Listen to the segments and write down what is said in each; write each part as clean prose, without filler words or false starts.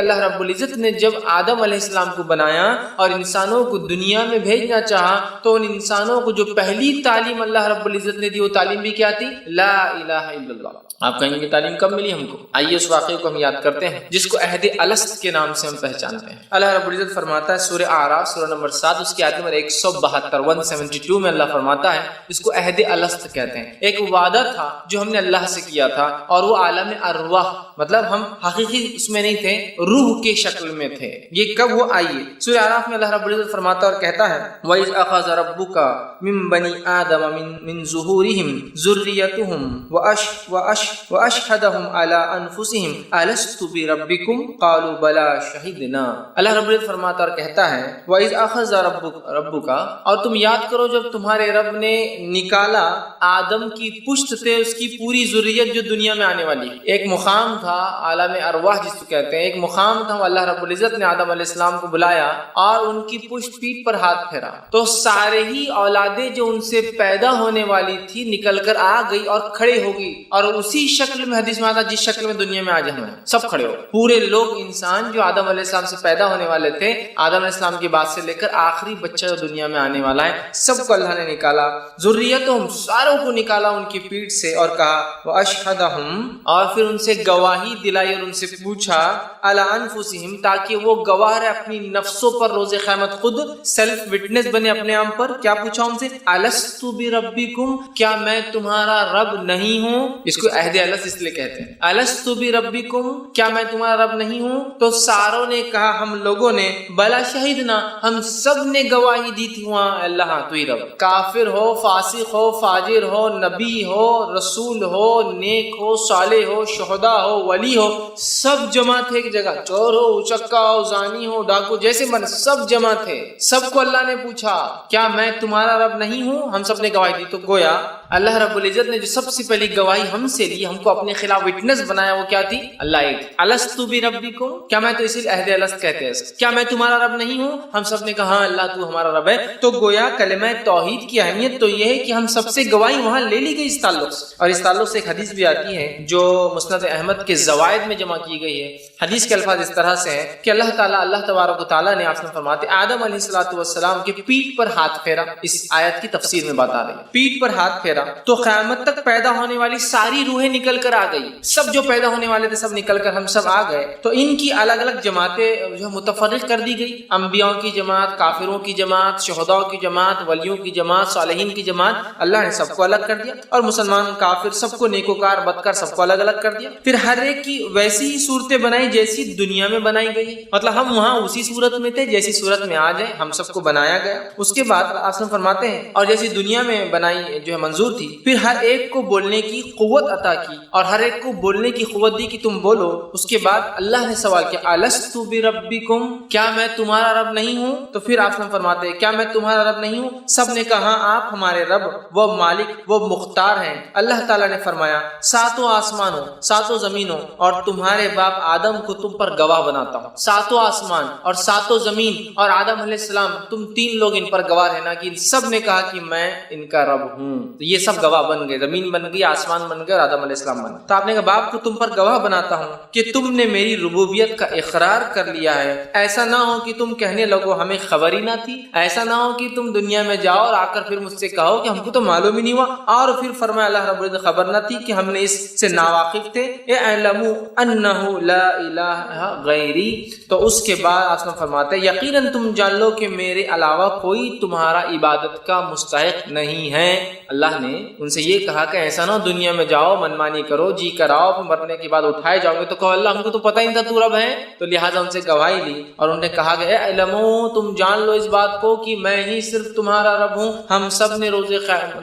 اللہ رب العزت نے جب آدم علیہ السلام کو بنایا اور انسانوں کو دنیا میں بھیجنا چاہا تو ان انسانوں کو جو پہلی تعلیم اللہ رب العزت نے دی وہ تعلیم بھی کیا تھی؟ لا الہ الا اللہ۔ آپ کہیں گے تعلیم کب ملی ہم کو؟ آئیے اس واقعے کو ہم یاد کرتے ہیں جس کو عہد الست کے نام سے ہم پہچانتے ہیں۔ اللہ رب العزت فرماتا ہے سورہ اعراف سورہ نمبر 7 اس کی آیت نمبر 172 میں اللہ فرماتا ہے اس کو عہد الست کہتے ہیں۔ ایک وعدہ تھا جو ہم نے اللہ سے کیا تھا اور وہ عالم ارواح، مطلب ہم حقیقی اس میں نہیں تھے، روح کے شکل میں تھے۔ یہ کب وہ؟ آئیے سورہ اعراف میں اللہ رب العزت فرماتا اور کہتا ہے وَإِذْ أَخَذَ رَبُّكَ مِن بَنِي آدَمَ مِن ظُهُورِهِمْ ذُرِّيَّتَهُمْ وَأَشْهَدَهُمْ عَلَىٰ أَنفُسِهِمْ أَلَسْتُ بِرَبِّكُمْ قَالُوا بَلَىٰ شَهِدْنَا۔ اللہ رب العزت فرماتا اور کہتا ہے وَإِذْ أَخَذَ رَبُّكَ، اور تم یاد کرو جب تمہارے رب نے نکالا آدم کی پشت سے اس کی پوری ذریت جو دنیا میں آنے والی ہے۔ ایک مقام تھا عالم ارواح جس کو کہتے ہیں، ایک مقام تھا، اللہ رب العزت نے آدم علیہ السلام کو بلایا اور ان کی پشت پیٹھ پر ہاتھ پھیرا تو سارے ہی اولادیں جو ان سے پیدا ہونے والی تھی نکل کر آ گئی اور کھڑے ہو گئی، اور اسی شکل میں حدیث میں آتا جس شکل میں دنیا میں آج ہم ہیں سب کھڑے ہو، پورے لوگ انسان جو آدم علیہ السلام سے پیدا ہونے والے تھے، آدم علیہ السلام کی بات سے لے کر آخری بچہ جو دنیا میں آنے والا ہے سب کو اللہ نے نکالا، ذریتہم ساروں کو نکالا ان کی پیٹھ سے، اور کہا وَأَشْهَدَهُمْ، اور پھر ان سے گواہی دلائی اور ان سے پوچھا عَلَىٰ أَنفُسِهِمْ، تاکہ وہ گواہ رہے اپنی نفسوں پر روز قیامت، خود سیلف وٹنس بنے اپنے آپ پر۔ کیا پوچھا ان سے؟ أَلَسْتُ بِرَبِّكُمْ، کیا میں تمہارا رب نہیں ہوں؟ اس کو عہد الست اس لیے کہتے ہیں، أَلَسْتُ بِرَبِّكُمْ، کیا میں تمہارا رب نہیں ہوں؟ تو ساروں نے کہا، ہم لوگوں نے، بلا شہیدنا، ہم سب نے گواہی دی تھی وہاں اللہ تو ہی رب۔ کافر ہو، فاسق ہو، فاجر ہو، نبی ہو، رسول ہو، نیک ہو، صالح ہو، شہداء ہو، ولی ہو، سب جمع تھے ایک جگہ، چور ہو، اچکا ہو، زانی ہو، ڈاکو، جیسے من سب جمع تھے، سب کو اللہ نے پوچھا کیا میں تمہارا رب نہیں ہوں؟ ہم سب نے گواہی دی۔ تو گویا اللہ رب العزت نے جو سب سے پہلی گواہی ہم سے لی، ہم کو اپنے خلاف وٹنس بنایا، وہ کیا تھی؟ اللہ ایک۔ الست بربکم، کیا میں، تو اسی لیے عہد الست کہتے ہیں، کیا میں تمہارا رب نہیں ہوں؟ ہم سب نے کہا ہاں اللہ تو ہمارا رب ہے۔ تو گویا کلمہ توحید کی اہمیت تو یہ ہے کہ ہم سب سے گواہی وہاں لے لی گئی اس تعلق سے، اور اس تعلق سے ایک حدیث بھی آتی ہے جو مسند احمد کے زوائد میں جمع کی گئی ہے۔ حدیث کے الفاظ اس طرح سے ہیں کہ اللہ تبارک و تعالیٰ نے آپ سے فرماتے آدم علیہ السلام کے پیٹھ پر ہاتھ پھیرا، اس آیت کی تفسیر میں بات آ رہی ہے، پیٹھ پر ہاتھ پھیرا تو قیامت تک پیدا ہونے والی ساری روحیں نکل کر آ گئی، سب جو پیدا ہونے والے تھے سب نکل کر ہم سب آ گئے۔ تو ان کی الگ الگ جماعتیں جو متفرق کر دی گئی، انبیاء کی جماعت، کافروں کی جماعت، شہداء کی جماعت، ولیوں کی جماعت، صالحین کی جماعت، اللہ نے سب کو الگ کر دیا، اور مسلمان کافر سب کو، نیکوکار بدکار سب کو الگ الگ کر دیا۔ پھر ہر ایک کی ویسی ہی صورتیں بنائی جیسی دنیا میں بنائی گئی، مطلب ہم وہاں اسی صورت میں تھے جیسی صورت میں آ جائیں، ہم سب کو بنایا گیا۔ اس کے بعد آپ فرماتے ہیں اور جیسی دنیا میں بنائی جو ہے منظور تھی، پھر ہر ایک کو بولنے کی قوت عطا کی، اور ہر ایک کو بولنے کی قوت دی کہ تم بولو۔ اس کے بعد اللہ نے سوال کیا الست بربکم، کیا میں تمہارا رب نہیں ہوں؟ تو پھر آپ فرماتے ہیں کیا میں تمہارا رب نہیں ہوں؟ سب نے کہا ہاں آپ ہمارے رب، وہ مالک، وہ مختار ہیں۔ اللہ تعالیٰ نے فرمایا ساتوں آسمانوں، ساتوں زمینوں اور تمہارے باپ آدم کو تم پر گواہ بناتا ہوں۔ ساتوں آسمان اور ساتوں زمین اور آدم علیہ السلام، تم تین لوگ ان پر گواہ رہنا کہ سب نے کہا کہ میں ان کا رب ہوں۔ تو یہ سب گواہ بن گئے، زمین بن گئی، آسمان بن گئے اور آدم علیہ السلام بن گئے۔ تو آپ نے کہا باپ کو تم پر گواہ بناتا ہوں کہ تم نے میری ربوبیت کا اقرار کر لیا ہے، ایسا نہ ہو کہ تم کہنے لگو ہمیں خبر ہی نہ تھی، ایسا نہ ہو کہ تم دنیا میں جاؤ اور آ کر پھر مجھ سے کہو کہ ہم کو تو معلوم ہی نہیں ہوا، اور پھر فرمایا اللہ رب العزت خبر نہ تھی کہ ہم نے اس سے ناواقف تھے۔ اعلموا انہ لا الہ غیری، تو اس کے بعد آپ فرماتے ہیں یقیناً تم جان لو کہ میرے علاوہ کوئی تمہارا عبادت کا مستحق نہیں ہے۔ اللہ نے ان سے یہ کہا کہ ایسا نہ ہو دنیا میں جاؤ منمانی کرو، جی کراؤ، مرنے کے بعد اٹھائے جاؤ گے تو کہو اللہ ہم کو تو پتہ ہی نہیں تھا تو رب ہے۔ تو لہٰذا ان سے گواہی لی اور انہوں نے کہا کہ اے علمو، تم جان لو اس بات کو کہ میں ہی صرف تمہارا رب ہوں۔ ہم سب نے روز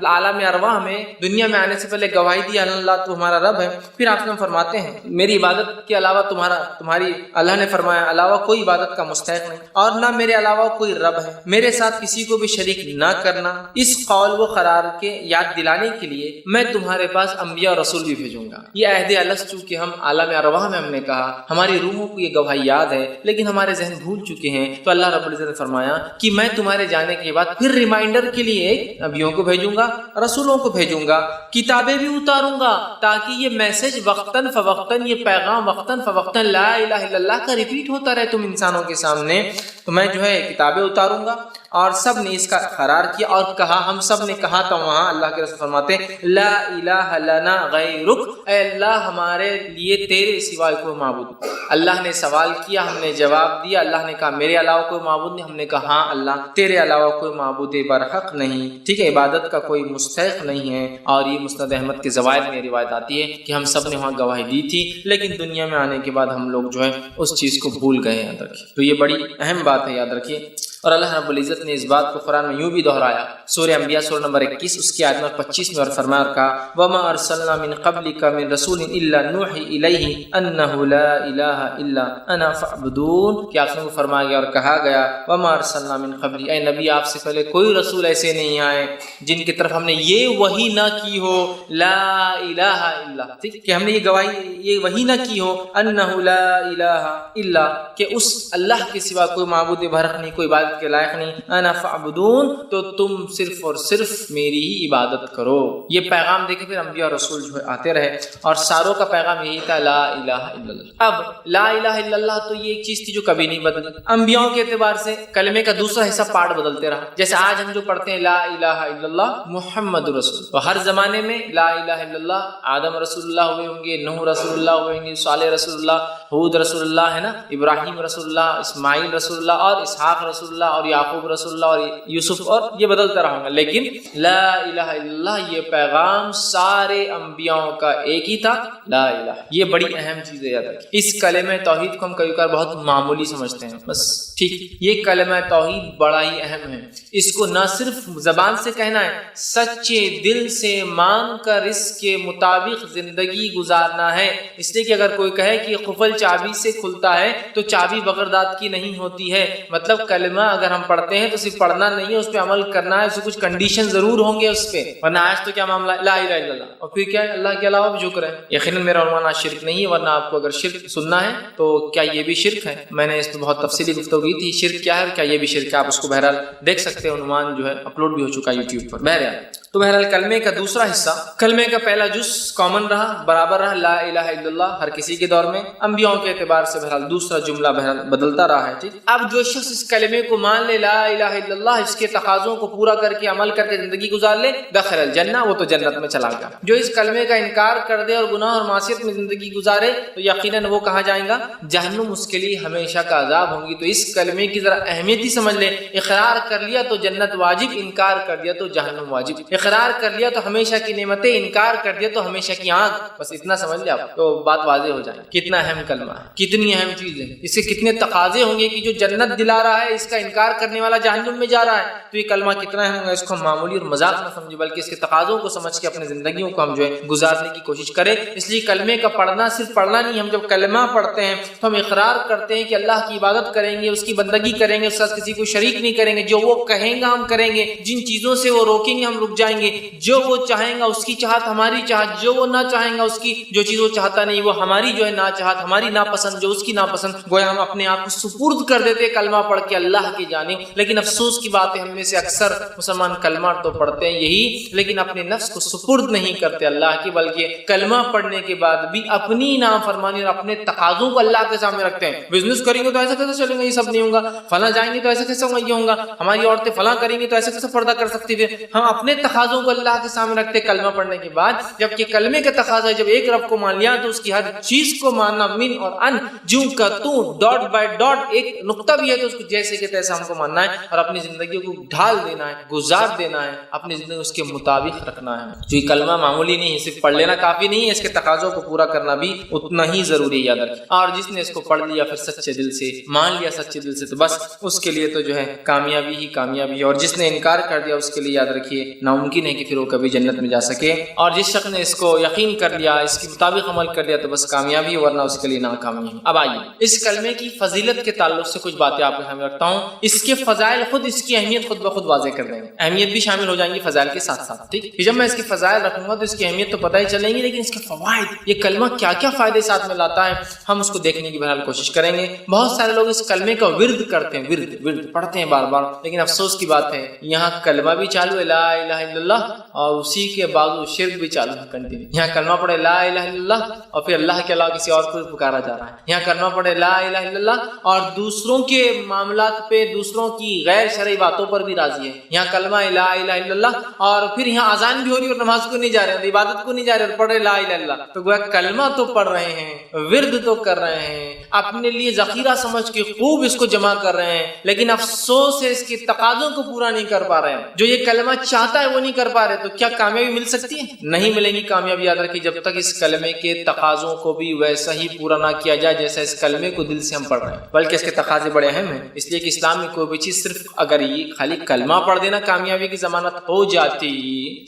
عالم ارواح میں دنیا میں آنے سے پہلے گواہی دی اللہ تو ہمارا رب ہے۔ پھر آپ نے فرماتے ہیں میری عبادت کے علاوہ تمہاری، اللہ نے فرمایا علاوہ کوئی عبادت کا مستحق نہیں، اور نہ میرے علاوہ کوئی رب ہے، میرے ساتھ کسی کو بھی شریک نہ کرنا۔ اس قول و قرار کے یاد دلانے کے لیے میں تمہارے پاس انبیاء اور رسول بھی بھیجوں گا۔ یہ عہد الست کہ ہم عالم ارواح میں ہم نے کہا، ہماری روحوں کو یہ گواہی یاد ہے لیکن ہمارے ذہن بھول چکے ہیں، تو اللہ رب العزت نے فرمایا کہ میں تمہارے جانے کے بعد پھر ریمائنڈر کے لیے نبیوں کو بھیجوں گا، رسولوں کو بھیجوں گا، کتابیں بھی اتاروں گا تاکہ یہ میسج وقتاً فوقتاً، یہ پیغام وقتاً فوقتاً لا الہ الا اللہ کا ریپیٹ ہوتا رہے تم انسانوں کے سامنے۔ تو میں جو ہے کتابیں اتاروں گا، اور سب نے اس کا اقرار کیا اور کہا، ہم سب نے کہا تھا وہاں اللہ کے رسول فرماتے ہیں لا الہ لنا غیرک، اے اللہ ہمارے لیے تیرے سوائے کوئی معبود۔ اللہ نے سوال کیا، ہم نے جواب دیا، اللہ نے کہا میرے علاوہ کوئی معبود نہیں، ہم نے کہا ہاں اللہ تیرے علاوہ کوئی معبود برحق نہیں، ٹھیک ہے، عبادت کا کوئی مستحق نہیں ہے۔ اور یہ مسند احمد کے زوائد میں روایت آتی ہے کہ ہم سب نے وہاں گواہی دی تھی، لیکن دنیا میں آنے کے بعد ہم لوگ جو ہے اس چیز کو بھول گئے، یاد رکھیے۔ تو یہ بڑی اہم بات ہے، یاد رکھیے۔ اور اللہ رب العزت نے اس بات کو قرآن میں یوں بھی دہرایا، سورہ انبیاء سورہ نمبر 21 اس کی آیت نمبر 25 میں، اور فرمایا اور کہا وما ارسلنا من قبلک من رسول الا نوحی الیہ انہ لا الہ الا انا فاعبدون، کہ آپ نے فرمایا گیا اور کہا گیا وما ارسلنا من قبلی، اے نبی آپ سے پہلے کوئی رسول ایسے نہیں آئے جن کی طرف ہم نے یہ وحی نہ کی ہو لا الہ الا، ٹھیک کہ ہم نے یہ گواہی یہ وحی نہ کی ہو انہ لا الہ الا، کہ اس اللہ کے سوا کوئی معبود برحق نہیں، کوئی عبادت کے لائق نہیں، انا فاعبدون، تو تم صرف اور صرف میری ہی عبادت کرو۔ یہ پیغام دے کے پھر انبیاء اور رسول جو ہے آتے رہے، اور ساروں کا پیغام یہی تھا لا الہ الا اللہ۔ اب لا الہ الا اللہ تو یہ ایک چیز تھی جو کبھی نہیں بدلی، انبیاء کے اعتبار سے کلمے کا دوسرا حصہ پارٹ بدلتے رہا، جیسے آج ہم جو پڑھتے ہیں لا الہ الا اللہ محمد رسول، تو ہر زمانے میں لا الہ الا اللہ آدم رسول اللہ ہوئے ہوں گے، نوح رسول اللہ ہوئے ہوں گے، صالح رسول اللہ، ہود رسول اللہ ہے نا، ابراہیم رسول اللہ، اسماعیل رسول اللہ، اور اسحاق رسول اللہ، اور یعقوب رسول اللہ، اور یوسف، اور یہ بدلتا رہا گا، لیکن لا الہ الا اللہ یہ پیغام سارے انبیاء کا ایک ہی تھا، لا الہ۔ یہ بڑی اہم چیز ہے، یاد رکھیں۔ اس کلمہ توحید کو ہم کبھی کبھار بہت معمولی سمجھتے ہیں، بس ٹھیک، یہ کلمہ توحید بڑا ہی اہم ہے۔ اس کو نہ صرف زبان سے کہنا ہے، سچے دل سے مان کر اس کے مطابق زندگی گزارنا ہے۔ اس لیے کہ اگر کوئی کہے کہ قفل چابی سے کھلتا ہے تو چابی بغیر داد کی نہیں ہوتی ہے، مطلب کلمہ اگر ہم پڑھتے ہیں تو صرف پڑھنا نہیں ہے، اس پہ عمل کرنا ہے، اس میں کچھ کنڈیشن ضرور ہوں گے اس پہ، ورنہ آج تو کیا معاملہ ہے لا الہ الا اللہ، اور پھر کیا ہے اللہ کے علاوہ بھی ذکر ہے۔ یقیناً میرا عنوان آج شرک نہیں ہے، ورنہ آپ کو اگر شرک سننا ہے تو کیا یہ بھی شرک ہے، میں نے اس پہ بہت تفصیلی گفتگو کی تھی، شرک کیا ہے اور کیا یہ بھی شرک ہے، آپ اس کو بہرحال دیکھ سکتے ہیں، عنوان جو ہے اپلوڈ بھی ہو چکا ہے یوٹیوب پر۔ بہرحال تو بہرحال کلمے کا دوسرا حصہ، کلمے کا پہلا جز کامن رہا، برابر رہا، لا الہ الا اللہ ہر کسی کے دور میں، انبیاء کے اعتبار سے بہرحال دوسرا جملہ بہرحال بدلتا رہا ہے، ٹھیک۔ اب جو شخص اس کلمے کو مان لے، لا الہ الا اللہ، اس کے تقاضوں کو پورا کر کے عمل کر کے زندگی گزار لے، دخل الجنہ، وہ تو جنت میں چلا گیا۔ جو اس کلمے کا انکار کر دے اور گناہ اور معصیت میں زندگی گزارے تو یقیناً وہ کہاں جائیں گا، جہنم اس کے لیے ہمیشہ کا عذاب ہوں گی۔ تو اس کلمے کی ذرا اہمیت ہی سمجھ لیں، اقرار کر لیا تو جنت واجب، انکار کر دیا تو جہنم واجب، اقرار کر لیا تو ہمیشہ کی نعمتیں، انکار کر دیا تو ہمیشہ کی آگ، بس اتنا سمجھ لیں آپ تو بات واضح ہو جائے کتنا اہم کلمہ ہے، کتنی اہم چیز ہے، اس کے کتنے تقاضے ہوں گے کہ جو جنت دلا رہا ہے اس کا انکار کرنے والا جہنم میں جا رہا ہے، تو یہ کلمہ کتنا اہم ہوگا، اس کو معمولی اور مذاق نہ سمجھے بلکہ اس کے تقاضوں کو سمجھ کے اپنے زندگیوں کو ہم جو ہے گزارنے کی کوشش کریں۔ اس لیے کلمے کا پڑھنا صرف پڑھنا نہیں، ہم جب کلمہ پڑھتے ہیں تو ہم اقرار کرتے ہیں کہ اللہ کی عبادت کریں گے، اس کی بندگی کریں گے، اس کے ساتھ کسی کو شریک نہیں کریں گے، جو وہ کہیں گا ہم کریں گے، جن چیزوں سے وہ روکیں گے ہم رک جائیں گے، جو وہ چاہیں گا اس کی چاہت ہماری چاہت، جو وہ نہ چاہیں گا اس کی جو چیز وہ چاہتا نہیں وہ ہماری جو ہے نہ چاہت، ہماری ناپسند جو اس کی ناپسند، گویا ہم اپنے آپ کو سپرد کر دیتے کلمہ پڑھ کے اللہ کی جانب۔ لیکن افسوس کی بات ہے ہم میں سے اکثر مسلمان کلمہ تو پڑھتے ہیں یہی، لیکن اپنے نفس کو سپرد نہیں کرتے اللہ کی، بلکہ کلمہ پڑھنے کے بعد بھی اپنی نافرمانی اور اپنے تقاضوں کو اللہ کے سامنے رکھتے ہیں۔ بزنس کریں گے تو ایسا کیسے چلیں گے، یہ سب نہیں ہوگا، فلاں جائیں گے تو ایسا کیسے یہ ہوگا، ہماری عورتیں فلاں کریں گی تو ایسا کیسے پردہ کر سکتی تھے۔ ہم اپنے تقاضوں کو اللہ کے سامنے رکھتے کلمہ پڑھنے کے بعد، جبکہ کلمے کا تقاضا ہے جب ایک رب کو مان لیا تو اس کی ہر چیز کو ماننا، من اور ان، جو کا تو، ڈاٹ بائی ڈاٹ، ایک نقطہ بھی ہے تو اس کو جیسے کہ تیسا ہم کو ماننا ہے اور اپنی زندگی کو ڈھال دینا ہے، گزار دینا ہے، اپنی زندگی اس کے مطابق رکھنا ہے۔ جو یہ کلمہ معمولی نہیں ہے، صرف پڑھ لینا کافی نہیں ہے، اس کے تقاضوں کو پورا کرنا بھی اتنا ہی ضروری ہے، یاد رکھیں۔ اور جس نے اس کو پڑھ لیا پھر سچے دل سے مان لیا، سچے دل سے، تو بس اس کے لیے تو جو ہے کامیابی ہی کامیابی ہے، اور جس نے انکار کر دیا اس کے لیے یاد رکھیے نا ناممکن ہے کہ پھر وہ کبھی جنت میں جا سکے. اور جس شخص نے اس کو یقین کر لیا، اس کے مطابق عمل کر لیا تو بس کامیابی، ورنہ اس کے لیے ناکامی ہے. اب آئیے اس کلمے کی فضیلت کے تعلق سے کچھ باتیں آپ کے سامنے رکھتا ہوں. اس کے فضائل خود اس کی اہمیت خود بخود واضح کر دیں گے، اہمیت بھی شامل ہو جائیں گی فضائل کے ساتھ ساتھ. ٹھیک، جب میں اس کے فضائل رکھوں گا تو اس کی اہمیت تو پتہ ہی چلیں گی، لیکن اس کے فوائد، یہ کلمہ کیا کیا فائدے ساتھ میں لاتا ہے، ہم اس کو دیکھنے کی بہرحال کوشش کریں گے. بہت سارے لوگ اس کلمے کا ورد کرتے ہیں، ورد پڑھتے ہیں بار بار، لیکن افسوس کی بات ہے یہاں کلمہ بھی چالو ہے لا الہ الا اللہ، اور اسی کے بعد شرک بھی چالو ہے کنٹینیو. یہاں کلمہ پڑھے لا الہ الا اللہ اور پھر اللہ کے علاوہ کسی اور کو پکارا جا رہا ہے. یہاں کلمہ پڑھے لا الہ الا اللہ اور دوسروں کے معاملات پہ، دوسروں کی غیر شرعی باتوں پر بھی راضی ہے. یہاں کلمہ لا الہ الا اللہ اور پھر یہاں اذان بھی ہو رہی ہے اور نماز کو نہیں جا رہے، عبادت کو نہیں جا رہے اور پڑھ رہے لا الہ الا اللہ. تو گویا کلمہ تو پڑھ رہے ہیں، ورد تو کر رہے ہیں، اپنے لیے ذخیرہ سمجھ کے خوب اس کو جمع کر رہے ہیں، لیکن افسوس ہے اس کے تقاضوں کو پورا نہیں کر پا رہے ہیں. جو یہ کلمہ چاہتا ہے وہ نہیں کر پا رہے، تو کیا کامیابی مل سکتی ہے؟ نہیں ملے گی کامیابی. یاد رکھیے جب تک اس کلمے کے تقاضوں کو بھی ویسا ہی پورا نہ کیا جائے جیسا اس کلمے کو دل سے ہم پڑھ رہے ہیں، بلکہ اس کے تقاضے بڑے اہم ہیں. اس لیے کہ اسلام میں کوئی بھی چیز صرف اگر یہ خالی کلمہ پڑھ دینا کامیابی کی ضمانت ہو جاتی،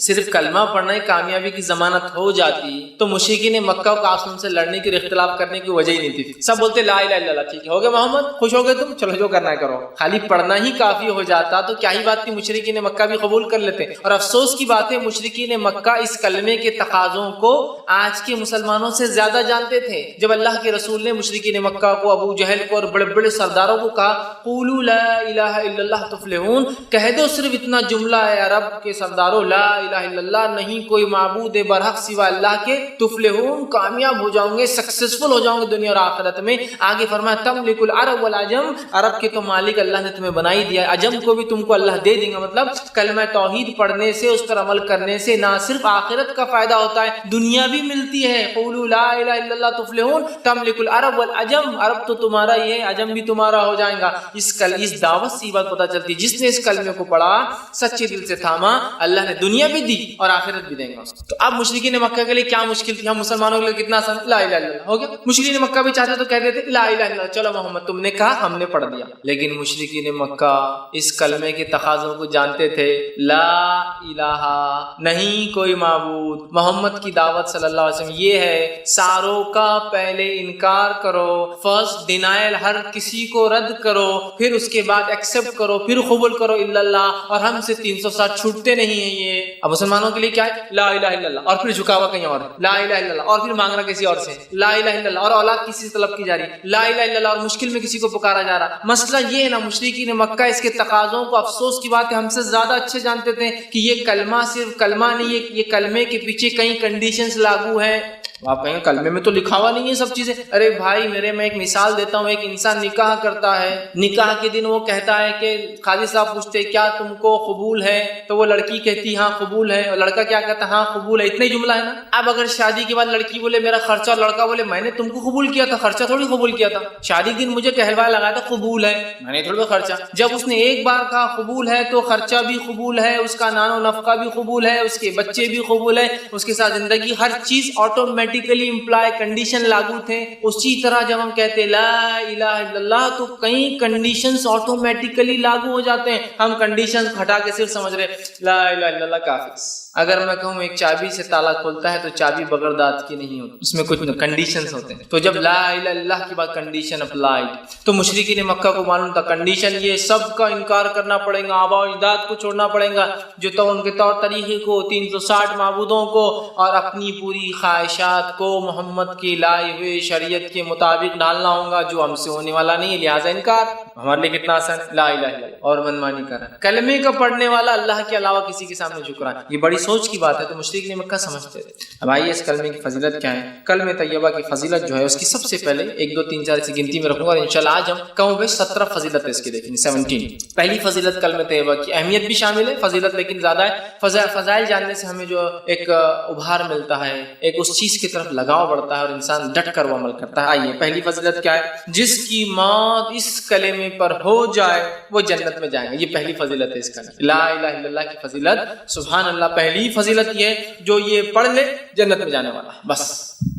صرف کلمہ پڑھنا ہی کامیابی کی ضمانت ہو جاتی، تو مشرکین مکہ کو آپس سے لڑنے کی، اختلاف کرنے کی وجہ ہی نہیں تھی. سب بولتے لا الہ الا اللہ، ٹھیک ہے ہو گئے محمد، خوش ہو گئے تم، چلو جو کرنا ہے کرو. خالی پڑھنا ہی کافی ہو جاتا تو کیا ہی بات تھی، مشرکین مکہ بھی قبول کر لیتے. اور افسوس کی بات ہے مشرکین مکہ اس کلمے کے تقاضوں کو آج کے مسلمانوں سے زیادہ جانتے تھے. جب اللہ کے رسول نے مشرکین مکہ کو، ابو جہل کو اور بڑے بڑے سرداروں کو کہا قولوا لا الہ الا اللہ تفلحون، کہہ دو صرف اتنا جملہ ہے عرب کے سرداروں، لا الہ الا اللہ، نہیں کوئی معبود برحق سوا اللہ کے، تفلحون، کامیاب ہو جاؤں گے، سکسیسفل ہو جاؤں گے دنیا اور آخرت میں. آگے فرمایا تملک العرب والعجم، عرب کے تو مالک اللہ نے تمہیں بنا ہی دیا، عجم کو بھی تم کو اللہ دے دیں گا. مطلب کلمہ توحید پڑھنے سے، اس پر عمل کرنے سے نہ صرف آخرت کا فائدہ ہوتا ہے، دنیا بھی ملتی ہے. قولوا لا الہ الا اللہ تفلحون تملک العرب والعجم، عرب تو تمہارا ہی ہے، عجم بھی تمہارا ہو جائے گا. اس دعوت سے بات پتہ چلتی، جس نے اس کلمے کو پڑھا، سچے دل سے تھاما، اللہ نے دنیا بھی دی اور آخرت بھی دیں گا. تو اب مشرکین مکہ کے لیے کیا مشکل تھی، ہم مسلمانوں کے لیے کتنا آسان، لا الہ الا اللہ ہو گیا. مشرکین مکہ بھی چاہتے تو کہہ دیتے لا الہ الا اللہ، چلو محمد تم نے کہا ہم نے پڑھ دیا. لیکن مشرکین مکہ اس کلمے کے تقاضوں کو جانتے تھے. لا الہ، نہیں کوئی معبود، محمد کی دعوت صلی اللہ علیہ وسلم یہ ہے ساروں کا پہلے انکار کرو، فرسٹ ڈینائل، ہر کسی کو رد کرو، پھر اس کے بعد ایکسپٹ کرو، پھر قبول کرو الا اللہ، اور ہم سے 360 چھوٹتے نہیں ہیں. یہ اب مسلمانوں کے لیے کیا ہے، لا الہ الا اللہ اور پھر جھکاوا کہیں اور، لا الہ الا اللہ اور پھر مانگنا کسی اور سے، لا الہ الا اللہ اور اولاد کسی سے طلب کی جا رہی، لا الہ الا اللہ اور مشکل میں کسی کو پکارا جا رہا. مسئلہ یہ ہے نا، مشرکین مکہ اس کے تقاضوں کو، افسوس کی بات ہے ہم سے زیادہ اچھے جانتے تھے کہ یہ کلمہ صرف کلمہ نہیں ہے، یہ کلمے کے پیچھے کئی کنڈیشنز لاگو ہیں. آپ کہیں کلمے میں تو لکھا ہوا نہیں ہے سب چیزیں. ارے بھائی میرے، میں ایک مثال دیتا ہوں. ایک انسان نکاح کرتا ہے، نکاح کے دن وہ کہتا ہے کہ قاضی صاحب پوچھتے کیا تم کو قبول ہے، تو وہ لڑکی کہتی ہاں قبول ہے، اور لڑکا کیا کہتا ہاں قبول ہے. اتنا ہی جملہ ہے نا. اب اگر شادی کے بعد لڑکی بولے میرا خرچہ، اور لڑکا بولے میں نے تم کو قبول کیا تھا، خرچہ تھوڑی قبول کیا تھا، شادی کے دن مجھے کہلوایا لگایا تھا قبول ہے، میں نے تھوڑا خرچہ. جب اس نے ایک بار کہا قبول ہے تو خرچہ بھی قبول ہے، اس کا نان و نفقہ بھی قبول ہے، اس کے بچے بھی قبول ہے، اس کے ساتھ زندگی، ہر چیز آٹومیٹیکلی امپلائی، کنڈیشن لاگو تھے. اسی طرح جب ہم کہتے لا الہ الا اللہ تو کئی کنڈیشنز آٹومیٹیکلی لاگو ہو جاتے ہیں. ہم کنڈیشنز ہٹا کے صرف سمجھ رہے لا الہ الا اللہ کافی. اگر میں کہوں ایک چابی سے تالا کھولتا ہے تو چابی بغیر دانت کی نہیں ہوتی، اس میں کچھ کنڈیشنز ہوتے ہیں. تو جب لا الہ الا اللہ کے بعد کنڈیشن اپلائیڈ، تو مشرکین مکہ کو معلوم تھا کنڈیشن یہ سب کا انکار کرنا پڑے گا، آباء و اجداد کو چھوڑنا پڑے گا، جو تو ان کے طور طریقے کو، 360 معبودوں کو اور اپنی پوری خواہشات کو محمد کی لائی ہوئی شریعت کے مطابق ڈالنا ہوگا، جو ہم سے ہونے والا نہیں ہے، لہٰذا انکار. ہمارے لیے کتنا آسان ہے، لا الہ الا اللہ اور منمانی کر رہا ہے. کلمے کا پڑھنے والا اللہ کے علاوہ کسی کے سامنے جھک رہا ہے، یہ بڑی سوچ کی بات ہے. تو مشرکین مکہ سمجھتے تھے. اب آئیے اس کلمے کی فضیلت کیا ہے. کلمہ طیبہ کی فضیلت جو ہے اس کی سب سے پہلے 1 2 3 4 کی گنتی میں رکھوں گا، اور انشاءاللہ آج ہم کہوں گے 17 فضیلت ہے اس کی. دیکھیں 17. پہلی فضیلت کلمہ طیبہ کی اہمیت بھی شامل ہے، فضیلت لیکن زیادہ ہے. فضائل جاننے سے ہمیں جو ایک ابھار ملتا ہے، ایک اس چیز کی طرف لگاؤ بڑھتا ہے اور انسان ڈٹ کر وہ عمل کرتا ہے. آئیے پہلی فضیلت کیا ہے، جس کی موت اس کلمے پر ہو جائے وہ جنت میں جائیں گے. یہ پہلی فضیلت ہے اس کا، لا الہ الا اللہ کی فضیلت. سبحان اللہ، پہلی فضیلت یہ جو یہ پڑھ لے جنت میں جانے والا، بس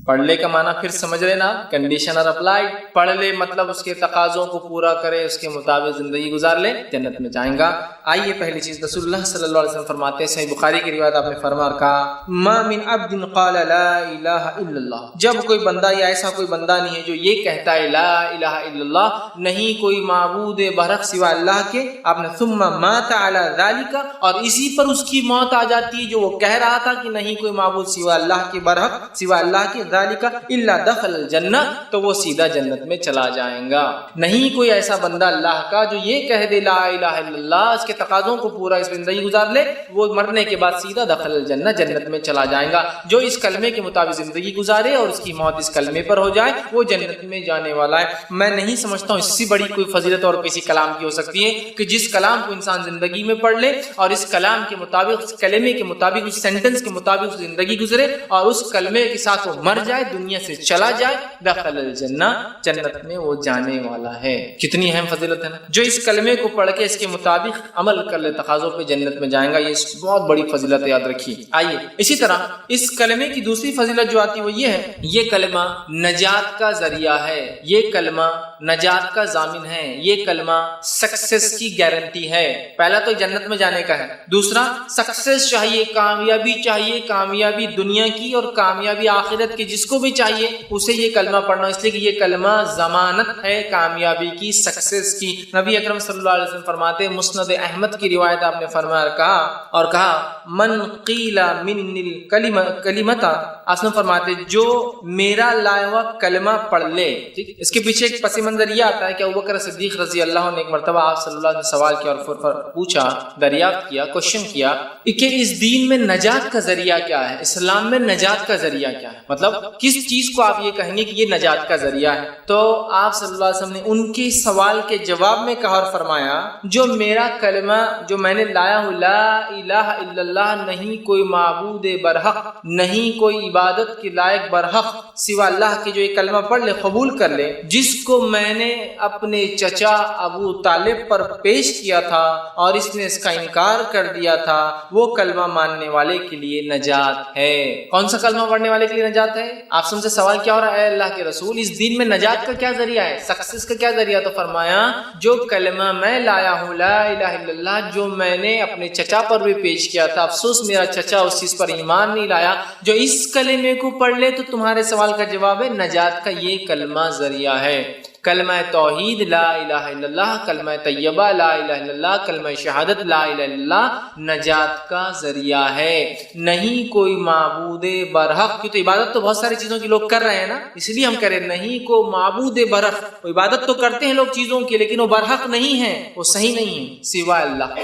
پڑھ لے کا معنی پھر سمجھ لینا، کنڈیشنر اپلائیڈ، پڑھ لے مطلب اس کے تقاضوں کو پورا کرے، اس کے مطابق زندگی گزار لے، جنت میں جائیں گا۔ آئیے پہلی چیز، رسول اللہ صلی اللہ علیہ وسلم فرماتے ہیں، صحیح بخاری کی روایت آپ نے فرما کہا، ما من عبد قال لا الہ الا اللہ، جب کوئی بندہ یا ایسا کوئی بندہ نہیں ہے جو یہ کہتا ہے لا الہ الا اللہ، نہیں کوئی معبود برحق سوا اللہ کے، آپ نے ثم مات علی ذالک، اور اسی پر اس کی موت آ جاتی ہے جو وہ کہہ رہا تھا کہ نہیں کوئی معبود سوا اللہ کے برحق سوا اللہ کے، ذالک الا دخل الجنہ، تو وہ سیدھا جنت میں چلا جائیں گا۔ نہیں کوئی ایسا بندہ اللہ کا جو یہ کہہ دے لا الہ الا اللہ، اس کے تقاضوں کو پورا اس زندگی گزار لے، وہ مرنے کے بعد سیدھا دخل الجنہ، جنت میں چلا جائے گا۔ جو اس کلمے کے مطابق زندگی گزارے اور اس کی موت اس کلمے پر ہو جائے، وہ جنت میں جانے والا ہے۔ میں نہیں سمجھتا ہوں اس سے بڑی کوئی فضیلت اور کسی کلام کی ہو سکتی ہے کہ جس کلام کو انسان زندگی میں پڑھ لے اور اس کلام کے مطابق، اس کلمے کے مطابق، اس سینٹنس کے مطابق اس زندگی گزرے اور اس کلمے کے ساتھ وہ مر جائے، دنیا سے چلا جائے، دخل الجنہ، جنت میں وہ جانے والا ہے۔ کتنی اہم فضیلت ہے نا، جو اس کلمے کو پڑھ کے اس کے مطابق عمل کر لے، تقاضوں پہ جنت میں جائیں گا، یہ بہت بڑی فضیلت ہے، یاد رکھیے۔ آئیے اسی طرح اس کلمے کی دوسری فضیلت جو آتی ہے وہ یہ ہے، یہ کلمہ نجات کا ذریعہ ہے، یہ کلمہ نجات کا ضامن ہے، یہ کلمہ سکسیس کی گارنٹی ہے۔ پہلا تو جنت میں جانے کا ہے، دوسرا سکسیس چاہیے، کامیابی چاہیے، کامیابی دنیا کی اور کامیابی آخرت کی، جس کو بھی چاہیے اسے یہ کلمہ پڑھنا، اس لیے کہ یہ کلمہ ضمانت ہے کامیابی کی، سکسیس کی۔ نبی اکرم صلی اللہ علیہ وسلم فرماتے ہیں، مسند احمد کی روایت آپ نے فرمایا اور کہا من قیل من الکلمۃ، آپ نے فرماتے جو میرا لایا ہوا کلمہ پڑھ لے، ٹھیک، اس کے پیچھے ایک پس منظر یہ آتا ہے کہ ابوبکر صدیق رضی اللہ عنہ نے ایک مرتبہ آپ صلی اللہ علیہ وسلم سوال کیا اور پوچھا، دریافت کیا، کوشچن کیا کہ اس دین میں نجات کا ذریعہ کیا ہے، اسلام میں نجات کا ذریعہ کیا ہے، مطلب کس چیز کو آپ یہ کہیں گے کہ یہ نجات کا ذریعہ ہے؟ تو آپ صلی اللہ علیہ وسلم نے ان کے سوال کے جواب میں کہا اور فرمایا، جو میرا کلمہ جو میں نے لایا ہوں، لا الہ الا اللہ، نہیں کوئی معبود برحق، نہیں کوئی عبادت کے لائق برحق سوا اللہ کے، جو یہ کلمہ پڑھ لے، قبول کر لے، جس کو میں نے اپنے چچا ابو طالب پر پیش کیا تھا اور اس نے اس کا انکار کر دیا تھا، وہ کلمہ ماننے والے کے لیے نجات ہے۔ کون سا کلمہ پڑھنے والے کے لیے نجات ہے؟ آپ سے سوال کیا ہو رہا ہے، اے اللہ کے رسول، اس دین میں نجات کا کیا ذریعہ ہے، سکسیس کا کیا ذریعہ؟ تو فرمایا جو کلمہ میں لایا ہوں، لا الہ الا اللہ، جو میں نے اپنے چچا پر بھی پیش کیا تھا، افسوس میرا چچا اس چیز پر ایمان نہیں لایا، جو اس کلمے کو پڑھ لے تو تمہارے سوال کا جواب ہے، نجات کا یہ کلمہ ذریعہ ہے۔ کلمہ توحید لا الہ الا اللہ، کلمہ طیبہ لا الہ الا اللہ، کلمہ شہادت لا الہ الا اللہ نجات کا ذریعہ ہے، نہیں کوئی معبود برحق۔ کی تو عبادت تو بہت ساری چیزوں کی لوگ کر رہے ہیں نا، اس لیے ہم کہہ رہے ہیں نہیں کو معبود برحق، وہ عبادت تو کرتے ہیں لوگ چیزوں کی، لیکن وہ برحق نہیں ہے، وہ صحیح نہیں ہے سوا اللہ،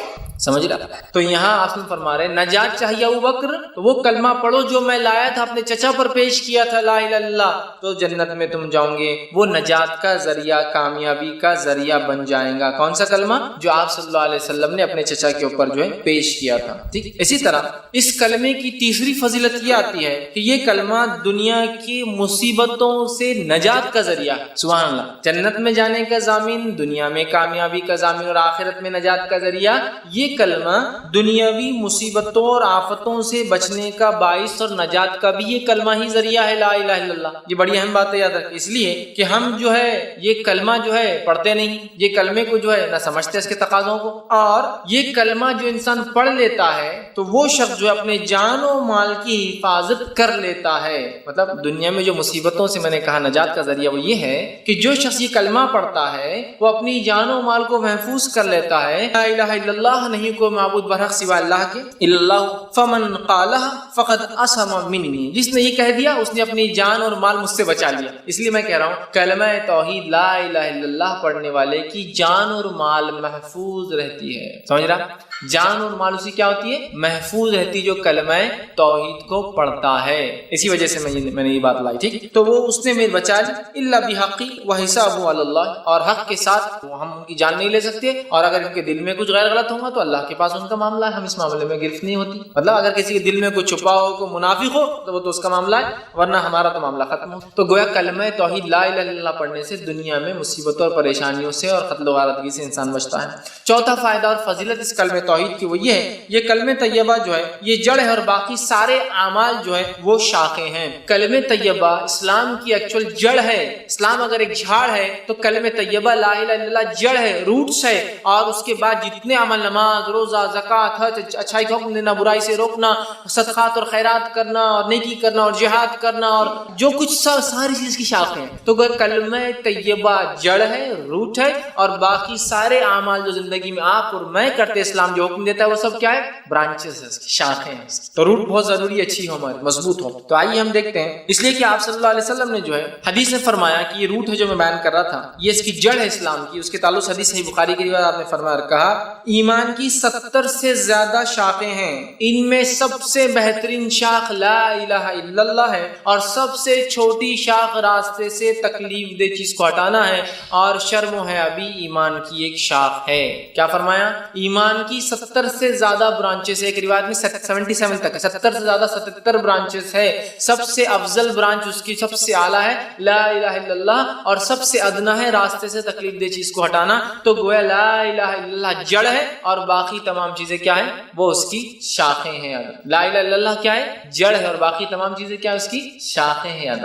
سمجھ رہا؟ تو یہاں آپ نے فرما رہے نجات چاہیے ابو بکر تو وہ کلمہ پڑھو جو میں لایا تھا، اپنے چچا پر پیش کیا تھا، لا الہ الا اللہ، تو جنت میں تم جاؤ گے، وہ نجات کا ذریعہ، کامیابی کا ذریعہ بن جائے گا۔ کون سا کلمہ؟ جو آپ صلی اللہ علیہ وسلم نے اپنے چچا کے اوپر جو ہے پیش کیا تھا، ٹھیک۔ اسی طرح اس کلمے کی تیسری فضیلت یہ آتی ہے کہ یہ کلمہ دنیا کی مصیبتوں سے نجات کا ذریعہ ہے، سبحان اللہ، جنت میں جانے کا ضامن، دنیا میں کامیابی کا ضامن اور آخرت میں نجات کا ذریعہ۔ یہ کلمہ دنیاوی مصیبتوں اور آفتوں سے بچنے کا باعث اور نجات کا بھی یہ کلمہ ہی ذریعہ ہے، لا الہ الا اللہ۔ یہ بڑی اہم بات ہے، یاد رکھیں، اس لیے کہ ہم جو ہے یہ کلمہ جو ہے پڑھتے نہیں، یہ کلمے کو جو ہے نہ سمجھتے اس کے تقاضوں کو، اور یہ کلمہ جو انسان پڑھ لیتا ہے تو وہ شخص جو اپنے جان و مال کی حفاظت کر لیتا ہے۔ مطلب دنیا میں جو مصیبتوں سے میں نے کہا نجات کا ذریعہ وہ یہ ہے کہ جو شخص یہ کلمہ پڑھتا ہے وہ اپنی جان و مال کو محفوظ کر لیتا ہے، لا الہ الا اللہ، نہیں کوئی معبود برحق سوا اللہ کے، الا اللہ، فمن قالہ فقد عصم منی، جس نے یہ کہہ دیا اس نے اپنی جان اور مال مجھ سے بچا لیا۔ اس لیے میں کہہ رہا ہوں کلمہ توحید لا الہ الا اللہ پڑھنے والے کی جان اور مال محفوظ رہتی ہے، سمجھ رہا؟ جان اور مال اسی کیا ہوتی ہے؟ محفوظ رہتی جو کلمہ توحید کو پڑھتا ہے۔ اسی وجہ سے میں نے یہ بات لائی، ٹھیک۔ تو وہ اس نے میرے بچا لی، الا بحقی وحسابہ علی اللہ، اور حق کے ساتھ ہم ان کی جان نہیں لے سکتے، اور اگر ان کے دل میں کچھ غیر غلط ہوگا تو تو اللہ کے پاس ان کا معاملہ ہے، ہم اس معاملے میں گرفت نہیں ہوتی. مطلب اگر کسی کے دل میں کوئی چھپا ہو، کوئی منافق ہو تو وہ تو اس کا معاملہ ہے، ورنہ ہمارا تو معاملہ ختم ہو. تو گویا کلمہ توحید لا الہ الا اللہ پڑھنے سے دنیا میں مصیبتوں اور پریشانیوں سے اور قتل و غارتگی سے انسان بچتا ہے. چوتھا فائدہ اور فضیلت اس کلمہ توحید کی وہ یہ ہے، یہ کلمہ طیبہ جو ہے یہ جڑ ہے اور باقی سارے اعمال جو ہے وہ شاخیں ہیں. کلمہ طیبہ اسلام کی ایکچوئل جڑ ہے. اسلام اگر ایک جھاڑ ہے تو کلمہ طیبہ لا الہ الا اللہ جڑ ہے، روٹس ہے. اور اس کے بعد جتنے عمل، نماز، روزہ، زکوٰۃ، حج، اچھائی کا حکم دینا، برائی سے روکنا، صدقات اور خیرات کرنا اور نیکی کرنا اور جہاد کرنا اور جو کچھ ساری چیز کی شاخیں ہیں. تو کلمہ طیبہ جڑ ہے، روٹ ہے، اور باقی سارے اعمال جو زندگی میں آپ اور میں کرتے اسلام جو حکم دیتا ہے وہ سب کیا ہے؟ برانچز ہیں، اس کی شاخیں ہیں. تو روٹ بہت ضروری ہے، اچھی ہو ہماری، مضبوط ہو. تو آئیے ہم دیکھتے ہیں، اس لیے کہ آپ صلی اللہ علیہ وسلم نے جو ہے حدیث میں فرمایا کہ یہ روٹ ہے جو میں بیان کر رہا تھا، یہ اس کی جڑ ہے اسلام کی. اس کے تعلق حدیث صحیح بخاری کی روایت آپ نے فرمایا اور کہا ایمان کی 70 سے زیادہ شاخیں ہیں، ان میں سب سے بہترین شاخ لا الہ الا اللہ ہے، اور سب سے چھوٹی شاخ راستے سے تکلیف دہ چیز کو ہٹانا ہے، اور شرم و حیابی ایمان کی ایک شاخ ہے. کیا فرمایا؟ ایمان کی 70 سے زیادہ برانچز ہے، ایک روایت میں 77 تک ہے، 70 سے زیادہ 77 برانچز ہے. سب سے افضل برانچ اس کی سب سے اعلیٰ ہے لا الہ الا اللہ، اور سب سے ادنا ہے راستے سے تکلیف دہ چیز کو ہٹانا. تو گویا لا الہ الا اللہ جڑ ہے اور باقی تمام چیزیں کیا ہیں؟ وہ اس کی شاخیں ہیں. لا الہ الا اللہ کیا ہے؟ جڑ ہے، اور باقی تمام چیزیں کیا ہے؟ اس کی شاخیں ہیں.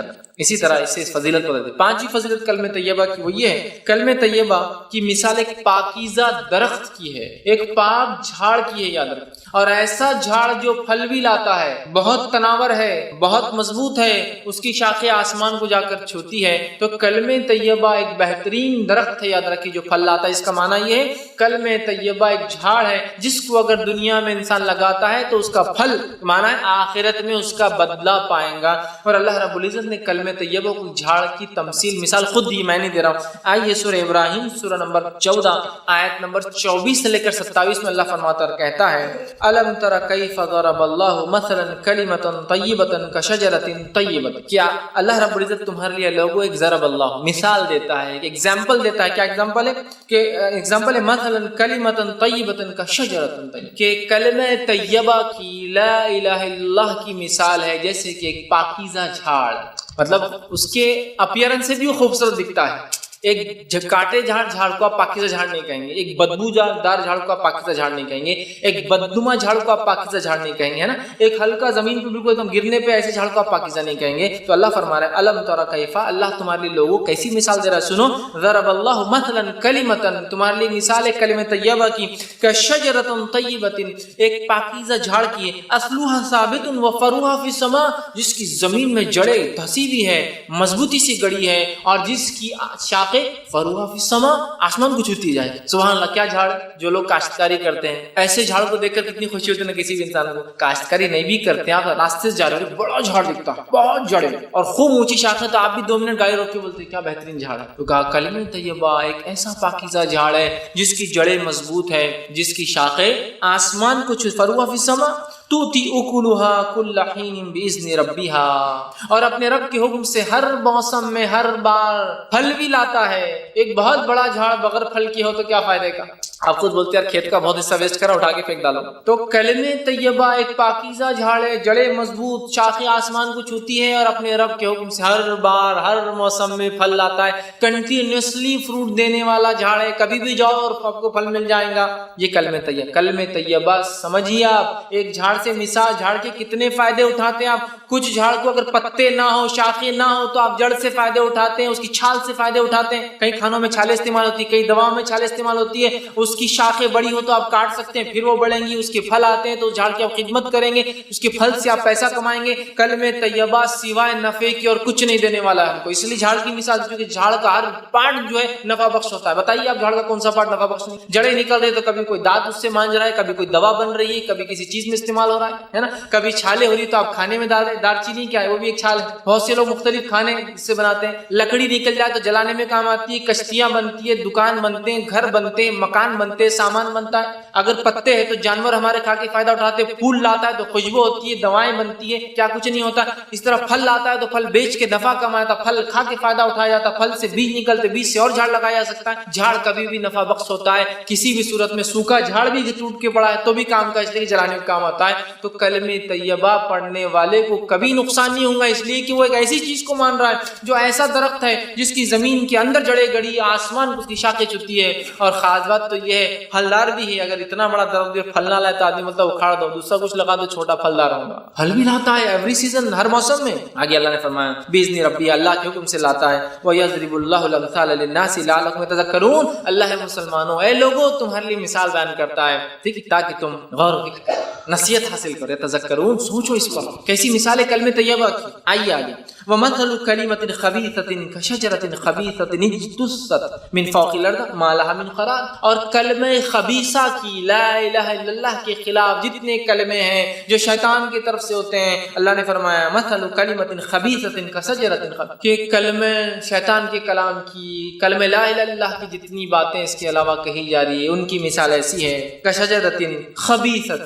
اسی طرح اس سے فضیلت بتاتے ہیں. پانچویں فضیلت کلمہ طیبہ کی وہ یہ ہے، کلمہ طیبہ کی مثال ایک پاکیزہ درخت کی ہے، ایک پاک جھاڑ کی ہے. یاد رکھیں، اور ایسا جھاڑ جو پھل بھی لاتا ہے، بہت تناور ہے، بہت مضبوط ہے، اس کی شاخیں آسمان کو جا کر چھوتی ہے. تو کلمہ طیبہ ایک بہترین درخت ہے، یاد رکھیے، جو پھل لاتا ہے. اس کا معنی یہ ہے کلمہ طیبہ ایک جھاڑ ہے جس کو اگر دنیا میں انسان لگاتا ہے تو اس کا پھل معنی ہے آخرت میں اس کا بدلہ پائیں گا. اور اللہ رب العزت نے کلمہ طیبہ کو جھاڑ کی تمثیل مثال خود دی، میں نہیں دے رہا ہوں. آئیے سورہ ابراہیم سورہ نمبر 14 آیت نمبر 24 سے لے کر 27 میں اللہ فرماتا اور کہتا ہے الم تر کیف ضرب اللہ مثلا کلمۃ طیبۃ کشجرۃ طیبۃ. کیا اللہ رب العزت تمہارے لیے لوگوں ایک ضرب اللہ مثال دیتا ہے، ایک ایگزامپل دیتا ہے. کیا ایگزامپل ہے؟ کہ ایگزامپل ہے مثلا کلمۃ طیبۃ کشجرۃ طیبۃ، کہ کلمہ طیبہ کی لا الہ الا اللہ کی مثال ہے جیسے کہ ایک پاکیزہ جھاڑ. مطلب اس کے اپیرنس سے بھی وہ خوبصورت دکھتا ہے. ایک کاٹے جھاڑ کو آپ پاکیزہ جھاڑ نہیں کہیں گے، ایک بدبو دار جھاڑ کو آپ پاکیزہ جھاڑ نہیں کہیں گے، ایک بدنما جھاڑ کو آپ پاکیزہ جھاڑ نہیں کہیں گے، ہے نا. ایک ہلکا زمین پہ بالکل ایک گرنے پہ ایسے جھاڑ کو آپ پاکیزہ نہیں کہیں گے. تو اللہ فرما رہا ہے الم تر کیف، اللہ تمہارے لیے لوگوں کیسی مثال دے رہا ہے. سنو، ضرب اللہ مثلا کلمۃ، تمہارے لیے مثال ہے کلمہ طیبہ کی، کشجرۃ طیبۃ، ایک پاکیزہ جھاڑ کی ہے، اصلها ثابت وفروها فی السماء، جس کی زمین میں جڑیں دھسی بھی ہے، مضبوطی سے گڑی ہے، اور جس کی شاخیں فروها فی السماء، آسمان کو چھوتی جائے. سبحان اللہ، کیا جھاڑ. جو لوگ کاشتکاری کرتے ہیں ایسے جھاڑ کو دیکھ کر کتنی خوشی ہوتی ہے نا کسی بھی انسان کو. کاشتکاری نہیں بھی کرتے ہیں، آپ راستے سے جا رہے ہو، بڑا جھاڑ دکھتا ہے، بہت جڑیں اور خوب اونچی شاخیں، تو آپ بھی 2 منٹ گاڑی روک کے بولتے ہیں کیا بہترین جھاڑ ہے. تو کہا کلمہ طیبہ ایک ایسا پاکیزہ جھاڑ ہے جس کی جڑیں مضبوط ہے، جس کی شاخیں آسمان کو فروها فی السماء توتی اکلها کل حین باذن ربها، اور اپنے رب کے حکم سے ہر موسم میں ہر بار پھل بھی لاتا ہے. ایک بہت بڑا جھاڑ بغیر پھل کی ہو تو کیا فائدے کا. آپ خود بولتے ہیں یار کھیت کا بہت حصہ ویسٹ کرا، اٹھا کے پھینک ڈالو. تو کلمہ طیبہ ایک پاکیزہ جھاڑ ہے، جڑیں مضبوط، شاخیں آسمان کو چھوتی ہے، اور اپنے رب کے حکم سے ہر بار ہر موسم میں پھل لاتا ہے. کنٹینیوسلی فروٹ دینے والا جھاڑ ہے، کبھی بھی جاؤ اور آپ کو پھل مل جائے گا. یہ کلمہ طیبہ. کلمہ طیبہ سمجھیے آپ، ایک جھاڑ سے مثال، جھاڑ کے کتنے فائدے اٹھاتے ہیں آپ. کچھ جھاڑ کو اگر پتے نہ ہو، شاخیں نہ ہو، تو آپ جڑ سے فائدے اٹھاتے ہیں، اس کی چھال سے فائدے اٹھاتے ہیں. کئی کھانوں میں چھالیں استعمال ہوتی ہے، کئی دواؤں میں چھالیں استعمال ہوتی ہے. اس کی شاخیں بڑی ہو تو آپ کاٹ سکتے ہیں، پھر وہ بڑھیں گی. اس کے پھل آتے ہیں تو جھاڑ کی آپ خدمت کریں گے، اس کے پھل سے آپ پیسہ کمائیں گے. کلمہ طیبہ سوائے نفع کی اور کچھ نہیں دینے والا ہے ہم کو. اس لیے جھاڑ کی مثال، کیونکہ جھاڑ کا ہر پارٹ جو ہے نفع بخش ہوتا ہے. بتائیے آپ جھاڑ کا کون سا پارٹ نفع بخش نہیں؟ جڑیں نکل رہی تو کبھی کوئی دانت اس سے مانج رہا ہے، کبھی کوئی دوا بن رہی ہے، کبھی کسی چیز میں استعمال ہو رہا ہے نا. کبھی چھالیں ہو رہی تو آپ کھانے میں ڈال رہے. دار چینی کیا ہے؟ وہ بھی ایک چھال ہے. بہت سے لوگ مختلف کھانے اس سے بناتے ہیں. لکڑی نکل جائے تو جلانے میں کام آتی ہے، کشتیاں بنتی ہے، دکان بنتے ہیں، گھر بنتے ہیں، مکان سامان بنتے ہیں, سامان بنتا ہے. اگر پتے ہیں تو جانور ہمارے کھا کے فائدہ اٹھاتے ہیں, پھول لاتا ہے تو خوشبو ہوتی ہے, دوائیں بنتی ہے, کیا کچھ نہیں ہوتا. اس طرح پھل لاتا ہے تو پھل بیچ کے نفع کمایا جاتا, پھل کھا کے فائدہ اٹھایا جاتا, پھل سے بیج نکلتے, بیج سے اور جھاڑ لگایا جا سکتا ہے. جھاڑ کبھی بھی نفع بخش ہوتا ہے کسی بھی صورت میں. سوکھا جھاڑ بھی ٹوٹ کے پڑا ہے تو بھی کام کا, اس لیے جلانے کا کام آتا ہے. تو کلمہ طیبہ پڑھنے والے کو کبھی نقصان نہیں ہوگا, اس لیے کہ وہ ایک ایسی چیز کو مان رہا ہے جو ایسا درخت ہے جس کی زمین کے اندر جڑے گڑی, آسمان کو اس کی شاخیں چلتی ہے. اور خاص بات تو یہ ہے پھلدار بھی ہے. اگر اتنا بڑا درخت پھل نہ لائے تو آدمی مطلب اکھاڑ دو, دوسرا کچھ لگا دو, چھوٹا پھلدار ہوگا. پھل بھی لاتا ہے ایوری سیزن, ہر موسم میں. آگے اللہ نے فرمایا باذن ربی, اللہ کے حکم سے لاتا ہے. وَيَضْرِبُ اللَّهُ الْأَمْثَالَ لِلنَّاسِ لَعَلَّكُمْ تَذَكَّرُونَ, اللہ مسلمانوں اے لوگوں تمہارے لیے مثال بیان کرتا ہے, ٹھیک, تاکہ تم غور و فکر کرو, نصیحت حاصل کرو. تذکرون, سوچو اس پر. کیسی مثال ہے کلمہ طیبہ کی, آئیے آگے. وَمَثَلُ كَلِمَةٍ خَبِيثَةٍ كَشَجَرَةٍ خَبِيثَةٍ اجْتُثَّتْ مِنْ فَوْقِ الْأَرْضِ مَا لَهَا مِنْ قَرَارٍ, اور کلمہ خبیثہ کی, لا الہ الا اللہ کے خلاف جتنے کلمے ہیں جو شیطان کی طرف سے ہوتے ہیں, اللہ نے فرمایا مثل کلمۃ خبیثۃ کشجرۃ, کہ کلمہ شیطان کے کلام کی, کلمہ لا الہ الا اللہ کی جتنی باتیں اس کے علاوہ کہی جا رہی ہے ان کی مثال ایسی ہے. کشجرۃ خبیثۃ,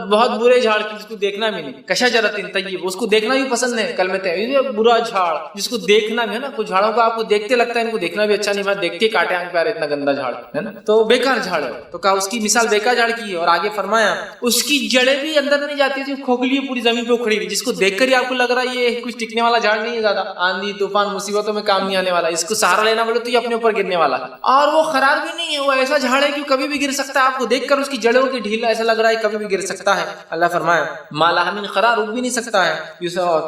بہت برے جھاڑ کی جس کو دیکھنا بھی نہیں. کشجرۃ طیب, اس کو دیکھنا بھی پسند ہے. کلمہ طیب برا جھاڑ جس کو دیکھنا بھی ہے نا, کچھ جھاڑوں کو آپ کو دیکھتے لگتا ہے ان کو دیکھنا بھی اچھا نہیں, میں دیکھ کے کاٹے آنکھ پیار, اتنا گندا جھاڑ ہے نا, تو بیکار جھاڑ ہے. تو کہا اس کی مثال بیکار جھاڑ کی ہے. اور آگے فرمایا اس کی جڑیں بھی اندر نہیں جاتی تھی, کھوکھلی پوری زمین پہ اکھڑی ہوئی, جس کو دیکھ کر ہی آپ کو لگ رہا ہے یہ کچھ ٹکنے والا جھاڑ نہیں ہے, زیادہ آندھی طوفان مصیبتوں میں کام نہیں آنے والا, اس کو سہارا لینا بولے تو یہ اپنے اوپر گرنے والا ہے. اور وہ خراب بھی نہیں ہے, وہ ایسا جھاڑ ہے کہ کبھی بھی گر سکتا ہے. آپ کو دیکھ کر اس کی جڑوں کی ڈھیل ایسا لگ رہا ہے کبھی بھی گر سکتا ہے. اللہ فرمایا ما لها من قرار, رک بھی نہیں سکتا ہے.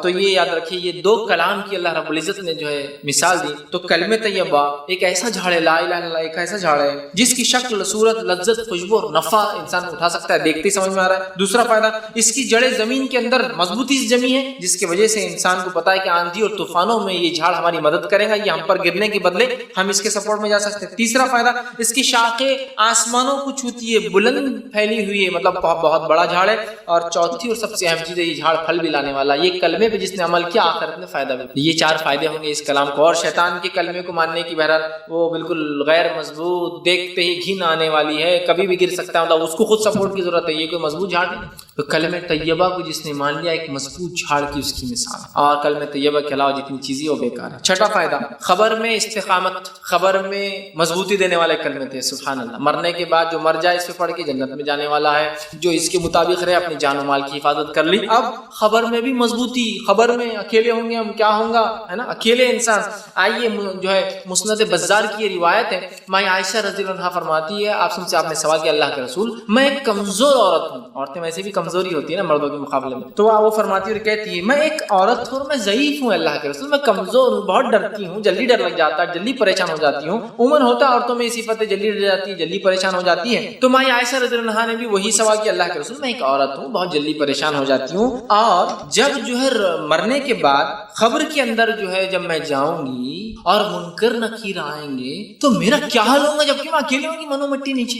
تو یہ یاد رکھیے یہ دو کلام کی اللہ رب العزت نے جو ہے مثال دی. تو کلمہ طیبہ ایک ایسا جھاڑ ہے, لا الہ الا اللہ ایک ایسا جھاڑ ہے جس کی شکل, صورت, لذت, خوشبو اور نفع انسان اٹھا سکتا ہے, دیکھتے سمجھ میں آ رہا ہے. دوسرا فائدہ, اس کی جڑیں زمین کے اندر مضبوطی سے جمی ہے, جس کی وجہ سے انسان کو پتا ہے کہ آندھی اور طوفانوں میں یہ جھاڑ ہماری مدد کرے گا, یہ ہم پر گرنے کے بدلے ہم اس کے سپورٹ میں جا سکتے ہیں. تیسرا فائدہ, اس کی شاخیں آسمانوں کو چھوتی ہے, بلند پھیلی ہوئی ہے, مطلب بہت بڑا جھاڑ ہے. اور چوتھی اور سب سے اہم چیز ہے یہ جھاڑ پھل بھی لانے والا. یہ کلمے پہ جس نے عمل کیا آخرت میں فائدہ بھی. یہ چار فائدے ہوں گے اس کلام کو. اور شیطان کے کلمے کو ماننے کی بہرحال وہ بالکل غیر مضبوط, دیکھتے ہی گھن آنے والی ہے, کبھی بھی گر سکتا ہے, مطلب اس کو خود سپورٹ کی ضرورت ہے, یہ کوئی مضبوط جھاڑ نہیں. تو کلمہ طیبہ کو جس نے مان لیا ایک مضبوط جھاڑ کی اس کی مثال, اور کلمہ طیبہ کے علاوہ جتنی چیزیں وہ بیکار ہے. چھٹا فائدہ, خبر میں استقامت, خبر میں مضبوطی دینے والے کلمے تھے. سبحان اللہ, مرنے کے بعد جو مر جائے اس پہ پڑھ کے جنت میں جانے والا ہے, جو اس کے مطابق رہے اپنی جان و مال کی حفاظت کر لی. اب خبر میں بھی مضبوطی, خبر میں اکیلے ہوں گے ہم, کیا ہوگا ہے نا, اکیلے انسان. آئیے جو ہے مسند بزار کی یہ روایت ہے, ماں عائشہ رضی اللہ عنہا فرماتی ہے, آپ نے سوال کیا اللہ کے رسول میں ایک کمزور عورت ہوں, عورتیں ویسے بھی کمزوری ہوتی ہے نا مردوں کے مقابلے میں, تو وہ فرماتی اور کہتی ہے میں ایک عورت ہوں اور میں ضعیف ہوں اللہ کے رسول, میں کمزور ہوں, بہت ڈرتی ہوں, جلدی ڈر لگ جاتا ہے, جلدی پریشان ہو جاتی ہوں. عموماً ہوتا ہے عورتوں میں یہ صفت ہے, جلدی ڈر جاتی ہے, جلدی پریشان ہو جاتی ہے. تو ماں عائشہ رضی اللہ عنہا نے بھی وہی سوال کیا اللہ کے رسول میں ایک عورت ہوں, بہت جلدی پریشان ہو جاتی ہوں, اور جب جو ہے مرنے کے بعد خبر کے اندر جو ہے جب میں جاؤں گی اور منکر نکیر آئیں گے تو میرا کیا حال ہوگا, جبکہ میں اکیلے ہوں گی منو مٹی نیچے.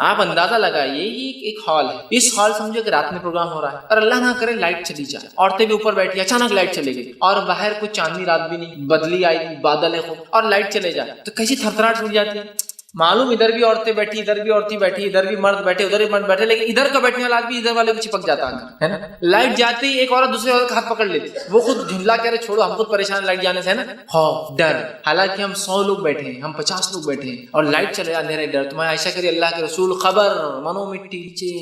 آپ اندازہ لگائیے یہ ایک ہال ہے, اس ہال سمجھو کہ رات میں پروگرام ہو رہا ہے اور اللہ نہ کرے لائٹ چلی جائے, عورتیں بھی اوپر بیٹھی, اچانک لائٹ چلے گئی اور باہر کوئی چاندنی رات بھی نہیں, بدلی آئی, بادل ہے خوب, اور لائٹ چلے جائے تو کیسی تھرتھراہٹ مل جاتی ہے. معلوم ادھر بھی عورتیں بیٹھی, ادھر بھی عورتیں بیٹھی, ادھر بھی مرد بیٹھے, ادھر بھی مرد بیٹھے, لیکن ادھر کا بیٹھنے والا آدمی ادھر والے کو چپک جاتا ہے نا. لائٹ جاتے ہی ایک عورت دوسرے عورت کا ہاتھ پکڑ لیتی, وہ خود جھنجلا کہہ رہے چھوڑو ہم خود پریشان لائٹ جانے سے, ہے نا, خوف ڈر. حالانکہ ہم 100 لوگ بیٹھے ہیں, ہم 50 لوگ بیٹھے ہیں اور لائٹ چلے اندھیرے ڈر. تمہیں عائشہ کری اللہ کے رسول خبر منو مٹی نیچے,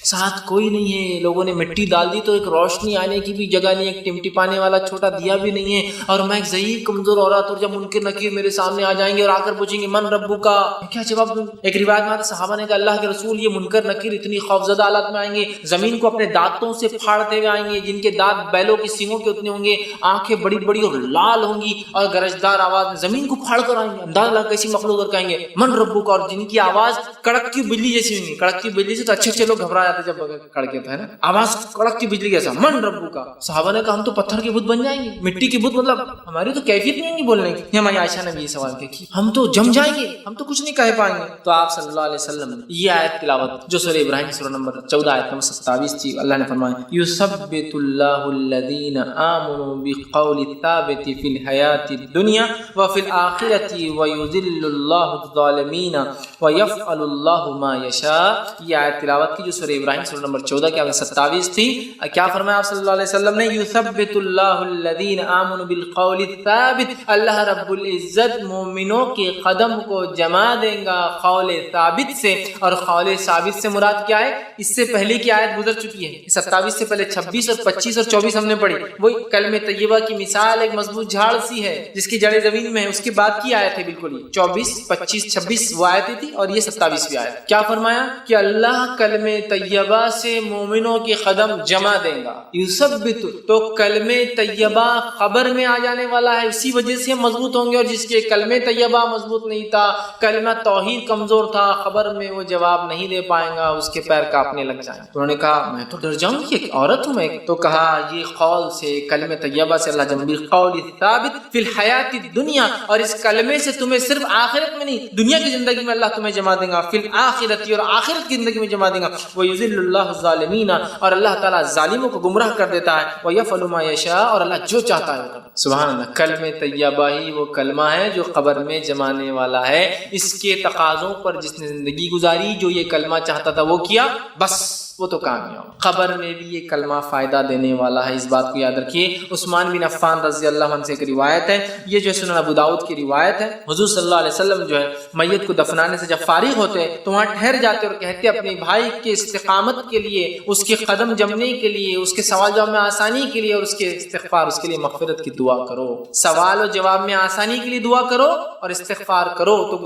ساتھ کوئی نہیں ہے, لوگوں نے مٹی ڈال دی تو ایک روشنی آنے کی بھی جگہ نہیں, ایک ٹمٹی پانے والا چھوٹا دیا بھی نہیں ہے, اور میں ایک ضعیف کمزور عورت, اور جب منکر نکیر میرے سامنے آ جائیں گے اور آ کر پوچھیں گے من ربو کا, کیا جواب دوں. ایک روایت میں صحابہ نے کہا اللہ کے رسول یہ منکر نکیر اتنی خوفزدہ حالت میں آئیں گے, زمین کو اپنے دانتوں سے پھاڑتے ہوئے آئیں گے, جن کے دانت بیلوں کی سینگوں کے اتنے ہوں گے, آنکھیں بڑی بڑی اور لال ہوں گی, اور گرجدار آواز میں زمین کو پھاڑ کر آئیں گے. انداز لگا کیسی مخلوق, اور کہیں گے من ربو کا, اور جن کی آواز کڑک کی بجلی جیسی ہوں گی. کڑک کی بجلی سے تو اچھے لوگ گھبرا جاتے جب کڑکے تو, ہے نا, آواز کڑک کی بجلی جیسا, من ربو کا. صحابہ نے کہا ہم تو پتھر کے بت بن جائیں گے, مٹی کے بت, مطلب ہماری تو کیفیت نہیں ہوگی بولنے کی. ہماری عائشہ نے بھی یہ سوال کیا کہ ہم تو جم جائیں گے, ہم تو کچھ نہیں کہہ پائیں گے؟ تو آپ صلی اللہ علیہ وسلم نے یہ آیت تلاوت جو سورہ ابراہیم سورہ نمبر 14 آیت نمبر 27 تھی، اللہ نے فرمایا یثبت اللہ الذین آمنوا بالقول الثابت فی الحیاۃ الدنیا وفی الآخرۃ ویذل اللہ الظالمین ویفعل اللہ ما یشاء۔ یہ آیت تلاوت کی جو سورہ ابراہیم سورہ نمبر 14 کی آیت 27 تھی، کیا فرمایا آپ صلی اللہ علیہ وسلم نے؟ یثبت اللہ الذین آمنوا بالقول الثابت، اللہ رب العزت مومنوں کے قدم کو جما دیں گا قول ثابت سے۔ اور قول ثابت سے مراد کیا ہے؟ اس سے پہلے کی آیت گزر چکی ہے، 27 سے پہلے 26 اور 25 اور 24 ہم نے پڑھی، وہی کلمہ طیبہ کی مثال ایک مضبوط جھاڑ سی ہے جس کی جڑیں زمین میں ہے، اس کے بعد کی آیت ہے بالکل یہ 24 25 26 وہ آیتیں تھی اور یہ 27ویں آیت۔ کیا فرمایا کہ اللہ کلمہ طیبہ سے مومنوں کے قدم جما دیں گا، یثبت، تو کلمہ طیبہ خبر میں آ جانے والا ہے، اسی وجہ سے مضبوط ہوں گے، اور جس کے کلمہ طیبہ مضبوط نہیں تھا، کلمہ توحید کمزور تھا، خبر میں وہ جواب نہیں دے پائیں گا، اس کے پیر کانپنے لگ جائیں۔ تو انہوں نے کہا میں تو ڈر جاؤں گی، ایک عورت ہوں میں، تو کہا یہ قول سے کلمہ طیبہ سے اللہ جمع بالقول ثابت فی الحیات الدنیا، اور اس کلمے سے تمہیں صرف آخرت میں نہیں دنیا کی زندگی میں اللہ تمہیں جمع دے گا، فی الآخرۃ، اور آخرت کی زندگی میں جمع دے گا، ویذل اللہ الظالمین، اور اللہ تعالیٰ ظالموں کو گمراہ کر دیتا ہے، ویفعل ما یشاء، اور اللہ جو چاہتا ہے وہ کرتا ہے۔ سبحان اللہ، کلمہ طیبہ ہی وہ کلمہ ہے جو قبر میں جمانے والا ہے۔ اس کے تقاضوں پر جس نے زندگی گزاری، جو یہ کلمہ چاہتا تھا وہ کیا، بس وہ تو کامیاب۔ قبر میں بھی یہ کلمہ فائدہ دینے والا ہے، اس بات کو یاد رکھیے۔ عثمان بن عفان رضی اللہ عنہ سے ایک روایت ہے، یہ جو سنن ابو داؤد کی روایت ہے، حضور صلی اللہ علیہ وسلم جو ہے میت کو دفنانے سے جب فارغ ہوتے تو وہاں ٹھہر جاتے اور کہتے اپنے بھائی کے استقامت کے لیے، اس کے قدم جمنے کے لیے، اس کے سوال جواب میں آسانی کے لیے، اور اس کے استغفار، اس کے لیے مغفرت کی دعا کرو۔ سوال و جواب میں آسانی کے لیے دعا کرو اور استغفار کرو، تو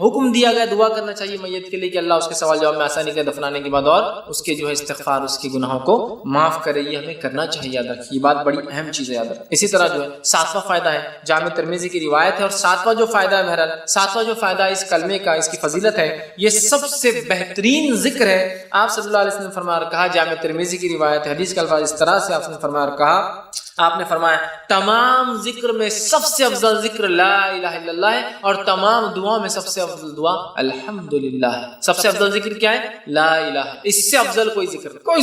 حکم دیا گیا دعا کرنا چاہیے میت کے لیے کہ اللہ اس کے سوال جواب میں آسانی کے دفنانے کے بعد اور اس کے جو ہے استغفار، اس کے گناہوں کو معاف کرے، یہ ہمیں کرنا چاہیے، یاد رکھیے، یہ بات بڑی اہم چیز ہے، یاد رکھیے۔ اسی طرح جو ہے 7واں فائدہ ہے، جامع ترمذی کی روایت ہے، اور 7واں جو فائدہ ہے، بہرحال 7واں جو فائدہ ہے اس کلمے کا، اس کی فضیلت ہے، یہ سب سے بہترین ذکر ہے۔ آپ صلی اللہ علیہ وسلم نے فرمایا اور کہا، جامع ترمذی کی روایت ہے، حدیث کا الفاظ اس طرح سے آپ نے فرمایا اور کہا، آپ نے فرمایا تمام ذکر میں سب سے افضل ذکر لا الہ الا اللہ ہے، اور تمام دعاؤں میں سب سے افضل دعا الحمدللہ ہے۔ سب سے افضل ذکر کیا ہے؟ لا الہ، اس سے افضل کوئی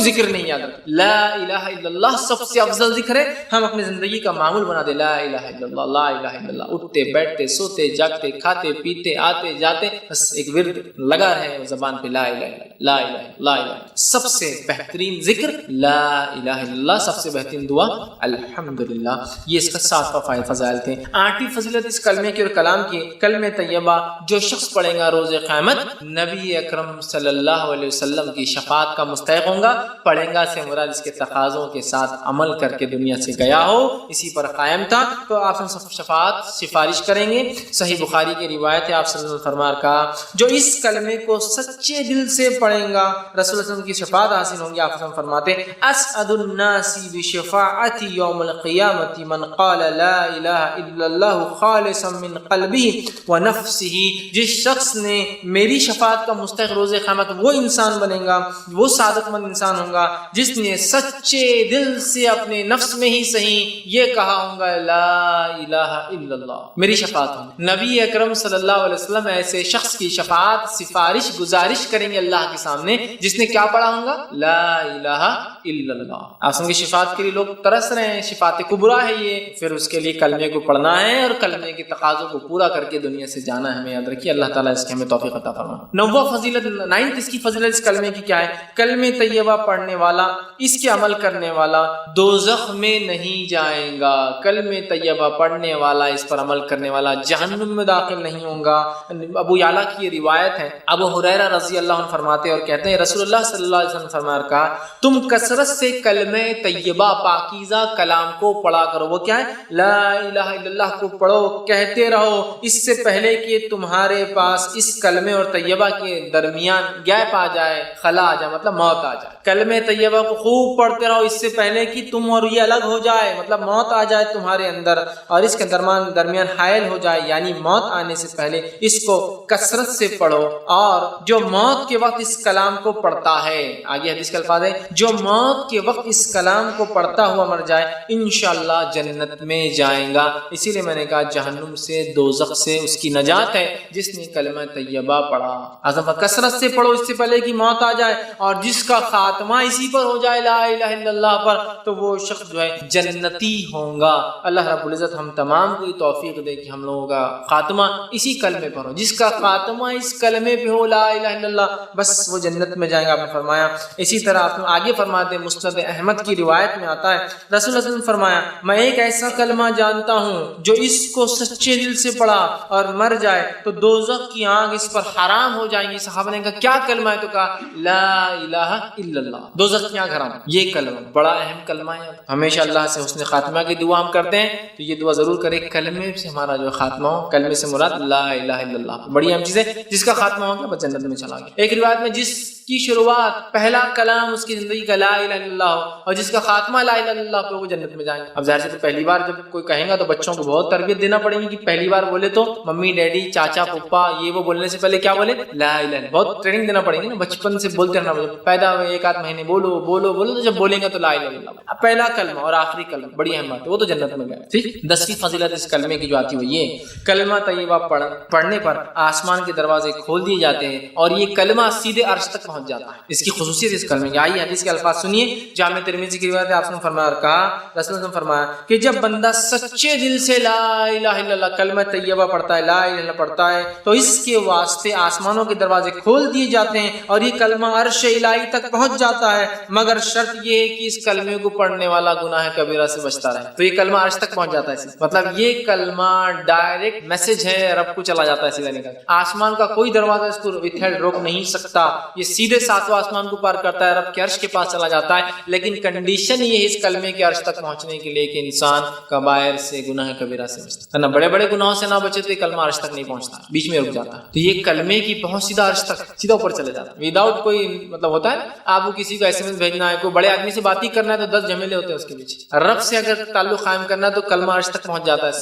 ذکر نہیں، یاد رکھیں، لا الہ الا اللہ سب سے افضل ذکر ہے۔ ہم اپنی زندگی کا معمول بنا دیں، لا الہ الا اللہ، لا الہ الا اللہ، اٹھتے بیٹھتے سوتے جاگتے کھاتے پیتے آتے جاتے، بس ایک ورد لگا رہے زبان پہ، لا الہ الا اللہ، لا الہ الا اللہ، لا الہ الا اللہ۔ سب سے بہترین ذکر لا الہ الا اللہ، سب سے بہترین دعا الحمدللہ۔ یہ اس کا 7واں فضائل تھے۔ 8ویں فضیلت اس کلمے کی اور کلام کی، کلمہ طیبہ جو شخص پڑھے گا روز قیامت نبی اکرم صلی اللہ علیہ وسلم کی شفاعت کا مستحق ہوں گا۔ پڑھیں گا سے مراد اس کے تقاضوں کے ساتھ عمل کر کے دنیا سے گیا ہو، اسی پر قائم تھا، تو آپ شفاعت سفارش کریں گے۔ صحیح بخاری کی روایت ہے، آپ صلی اللہ علیہ وسلم فرمایا کہا، جو اس کلمے کو سچے دل سے پڑھیں گا رسول اللہ صلی اللہ علیہ وسلم کی شفاعت حاصل ہوں گی۔ آپ فرماتے ہیں اسعد الناس بشفاعتی یوم القیامت من قال لا الہ الا اللہ خالصا من قلبہ ونفسہ، جس شخص نے میری شفاعت کا مستحق روز قیامت وہ انسان بنے گا، وہ سعادت مند انسان ہوگا جس نے سچے دل سے اپنے نفس میں ہی صحیح یہ کہا ہوگا لا الہ الا اللہ، میری شفاعت ہوگی۔ نبی اکرم صلی اللہ علیہ وسلم ایسے شخص کی شفاعت سفارش گزارش کریں گے اللہ کے سامنے جس نے کیا پڑھا ہوگا لا الہ الا اللہ۔ آپ سن کے شفاعت کے لیے لوگ ترس رہے ہیں، شفاعت کبریٰ ہے یہ، پھر اس کے لیے کلمے کو پڑھنا ہے اور کلمے کے تقاضوں کو پورا کر کے دنیا سے جانا ہے، ہمیں یاد رکھیے۔ اللہ تعالیٰ اس کی ہمیں توفیق عطا فرمائے۔ 9واں فضیلت، 9 اس کی فضیلت اس کلمے کی کیا ہے؟ کلمہ طیبہ پڑھنے والا، اس کے عمل کرنے والا دوزخ میں نہیں جائیں گا۔ کلمہ طیبہ پڑھنے والا، اس پر عمل کرنے والا جہنم میں داخل نہیں ہوگا۔ ابو یعلا کی یہ روایت ہے، ابو ہریرہ رضی اللہ عنہ فرماتے اور کہتے ہیں رسول اللہ صلی اللہ علیہ وسلم فرمایا کہا، تم کثرت سے کلمہ طیبہ پاکیزہ کلام کو پڑھا کرو۔ وہ کیا ہے؟ لا الہ الا اللہ کو پڑھو، کہتے رہو، اس سے پہلے کہ تمہارے پاس اس کلمے اور طیبہ کے درمیان گیپ آ جائے، خلا آ جائے، مطلب موت آ جائے۔ کلمہ طیبہ کو خوب پڑھتے رہو اس سے پہلے کہ تم اور یہ الگ ہو جائے، مطلب موت آ جائے تمہارے اندر اور اس کے درمیان حائل ہو جائے، یعنی موت آنے سے پہلے اس کو کثرت سے پڑھو۔ اور جو موت کے وقت اس کلام کو پڑھتا ہے، آگے حدیث کے الفاظ ہے، جو موت کے وقت اس کلام کو پڑھتا ہوا مر جائے انشاءاللہ جنت میں جائیں گا۔ اسی لیے میں نے کہا جہنم سے، دوزخ سے اس کی نجات ہے جس نے کلمہ طیبہ پڑھا۔ کثرت سے پڑھو اس سے پہلے کہ موت آ جائے، اور جس کا خاتمہ اسی پر ہو جائے لا الہ الا اللہ پر، تو وہ شخص جو ہے جنتی ہوں گا۔ اللہ رب العزت ہم تمام کو توفیق دے کہ ہم لوگوں کا خاتمہ اسی کلمے پر ہو، جس کا خاتمہ اس کلمے پہ ہو لا الہ الا اللہ، بس وہ جنت میں جائیں گا، آپ نے فرمایا۔ اسی طرح آپ آگے فرماتے ہیں، مسند احمد کی روایت میں آتا ہے رسول اللہ صلی اللہ علیہ وسلم فرمایا، میں ایک ایسا کلمہ جانتا ہوں جو اس کو سچے دل سے پڑھا اور مر جائے تو دوزخ کی آگ اس پر حرام ہو جائیں گی۔ صحابہ نے کہا کیا کلمہ ہے؟ تو کہا لا الہ الا اللہ، دوزخ کی آگ حرام۔ یہ کلمہ بڑا اہم کلمہ ہے، ہمیشہ اللہ سے حسن خاتمہ کی دعا ہم کرتے ہیں تو یہ دعا ضرور کرے، کلمے سے ہمارا جو خاتمہ ہو، کلمے سے مراد لا الہ الا اللہ، بڑی اہم چیز ہے۔ جس کا خاتمہ ہو گیا بس جنت میں چلا گیا۔ ایک روایت میں جس کی شروعات پہلا کلام اس کی زندگی کا لا الہ الا اللہ ہو اور جس کا خاتمہ لا الہ الا اللہ پہ، وہ جنت میں جائیں گے۔ اب ظاہر سے پہلی بار جب کوئی کہیں گا تو بچوں کو بہت تربیت دینا پڑے گی کہ پہلی بار بولے تو ممی ڈیڈی چاچا پپا یہ وہ بولنے سے پہلے کیا بولے؟ لا الہ الا اللہ۔ بہت ٹریننگ دینا پڑے گی نا، بچپن سے بولتے رہنا پڑے گا، پیدا ہوئے ایک آدھ مہینے بولو بولو بولو، تو جب بولیں گے تو لا الہ الا اللہ۔ اب پہلا کلمہ اور آخری کلمہ بڑی اہم بات ہے، وہ تو جنت میں گیا۔ ٹھیک، 10ویں فضیلت اس کلمے کی جو آتی ہے وہ یہ، کلمہ طیبہ پڑھنے پر آسمان کے دروازے کھول دیے جاتے ہیں اور یہ کلمہ سیدھے عرش تک پہنچ جاتا ہے۔ اس کی خصوصیت اس کلمے کی، آئیے حدیث کے الفاظ سنیے، جامع ترمذی کی روایت ہے، آپ نے فرمایا اور کہا رسول اللہ نے فرمایا کہ جب بندہ سچے دل سے لا الہ الا اللہ کلمہ طیبہ پڑھتا ہے، لا الہ الا اللہ پڑھتا ہے، تو اس کے واسطے آسمانوں کے دروازے کھول دیے جاتے ہیں اور یہ کلمہ عرش الہی تک پہنچ جاتا ہے، مگر شرط یہ ہے کہ اس کلمے کو پڑھنے والا گناہ کبیرہ سے بچتا رہے۔ تو یہ کلمہ عرش تک پہنچ جاتا ہے، مطلب یہ کلمہ ڈائریکٹ میسج ہے، رب کو چلا جاتا ہے سیدھا نکل۔ آسمان کا کوئی دروازہ اس کو روک نہیں سکتا، یہ سیدھے ساتواں آسمان کو پار کرتا ہے، رب کے عرش کے پاس چلا جاتا ہے۔ لیکن کنڈیشن یہ ہے اس کلمے کے عرش تک پہنچنے کے لیے کہ انسان کبائر سے، گناہ کبیرہ سے بچتا ہے، نہ بڑے بڑے گناہوں سے نہ بچے تو یہ کلمہ عرش تک نہیں پہنچتا، بیچ میں رک جاتا ہے۔ تو یہ کلمے کی پہنچ سیدھا عرش تک، سیدھا اوپر چلے جاتا ہے، وداؤٹ کوئی مطلب ہوتا ہے آپ کو کسی کو ایس ایم ایس بھیجنا ہے، کوئی بڑے آدمی سے بات ہی کرنا ہے تو 10 جھمیلے ہوتے ہیں اس کے پیچھے۔ رب سے اگر تعلق قائم کرنا ہے تو کلمہ عرش تک پہنچ جاتا ہے،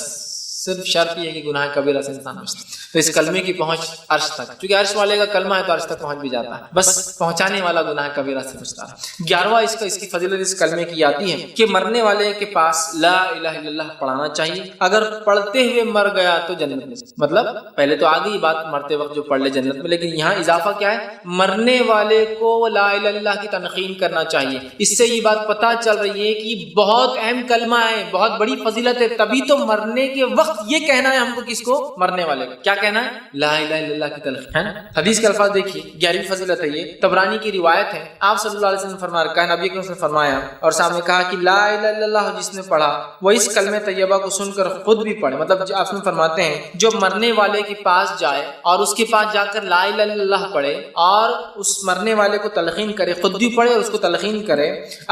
صرف شرط یہ ہے کہ گناہ کبیرہ سے انسان بچتا ہے۔ تو اس کلمے کی پہنچ عرش تک، چونکہ عرش والے کا کلمہ ہے تو عرش تک پہنچ بھی جاتا ہے، بس پہنچانے والا گناہ کبیرہ سے بچتا ہے۔ 11واں اس کی فضیلت اس کلمے کی آتی ہے کہ مرنے والے کے پاس لا الہ الا اللہ پڑھانا چاہیے، اگر پڑھتے ہوئے مر گیا تو جنت میں۔ مطلب پہلے تو آ گئی بات مرتے وقت جو پڑھ لے جنت میں، لیکن یہاں اضافہ کیا ہے؟ مرنے والے کو لا الہ الا اللہ کی تلقین کرنا چاہیے۔ اس سے یہ بات پتہ چل رہی ہے کہ بہت اہم کلمہ ہے، بہت بڑی فضیلت ہے، تبھی تو مرنے کے وقت یہ کہنا ہے ہم کو، کس کو؟ مرنے والے کو کیا کہنا ہے؟ لا الہ الا اللہ کی تلقین ہے نا۔ حدیث کے الفاظ دیکھیے، 11ویں فضیلت ہے یہ، طبرانی کی روایت ہے، آپ صلی اللہ علیہ وسلم فرمایا، نبی کریم نے فرمایا اور سامنے کہا کہ لا الہ الا اللہ جس نے پڑھا وہ اس کلمہ طیبہ کو سن کر خود بھی پڑھے، مطلب آپ نے فرماتے ہیں جو مرنے والے کے پاس جائے اور اس کے پاس جا کر لا الہ الا اللہ پڑھے اور اس مرنے والے کو تلقین کرے، خود بھی پڑھے اور اس کو تلقین کرے،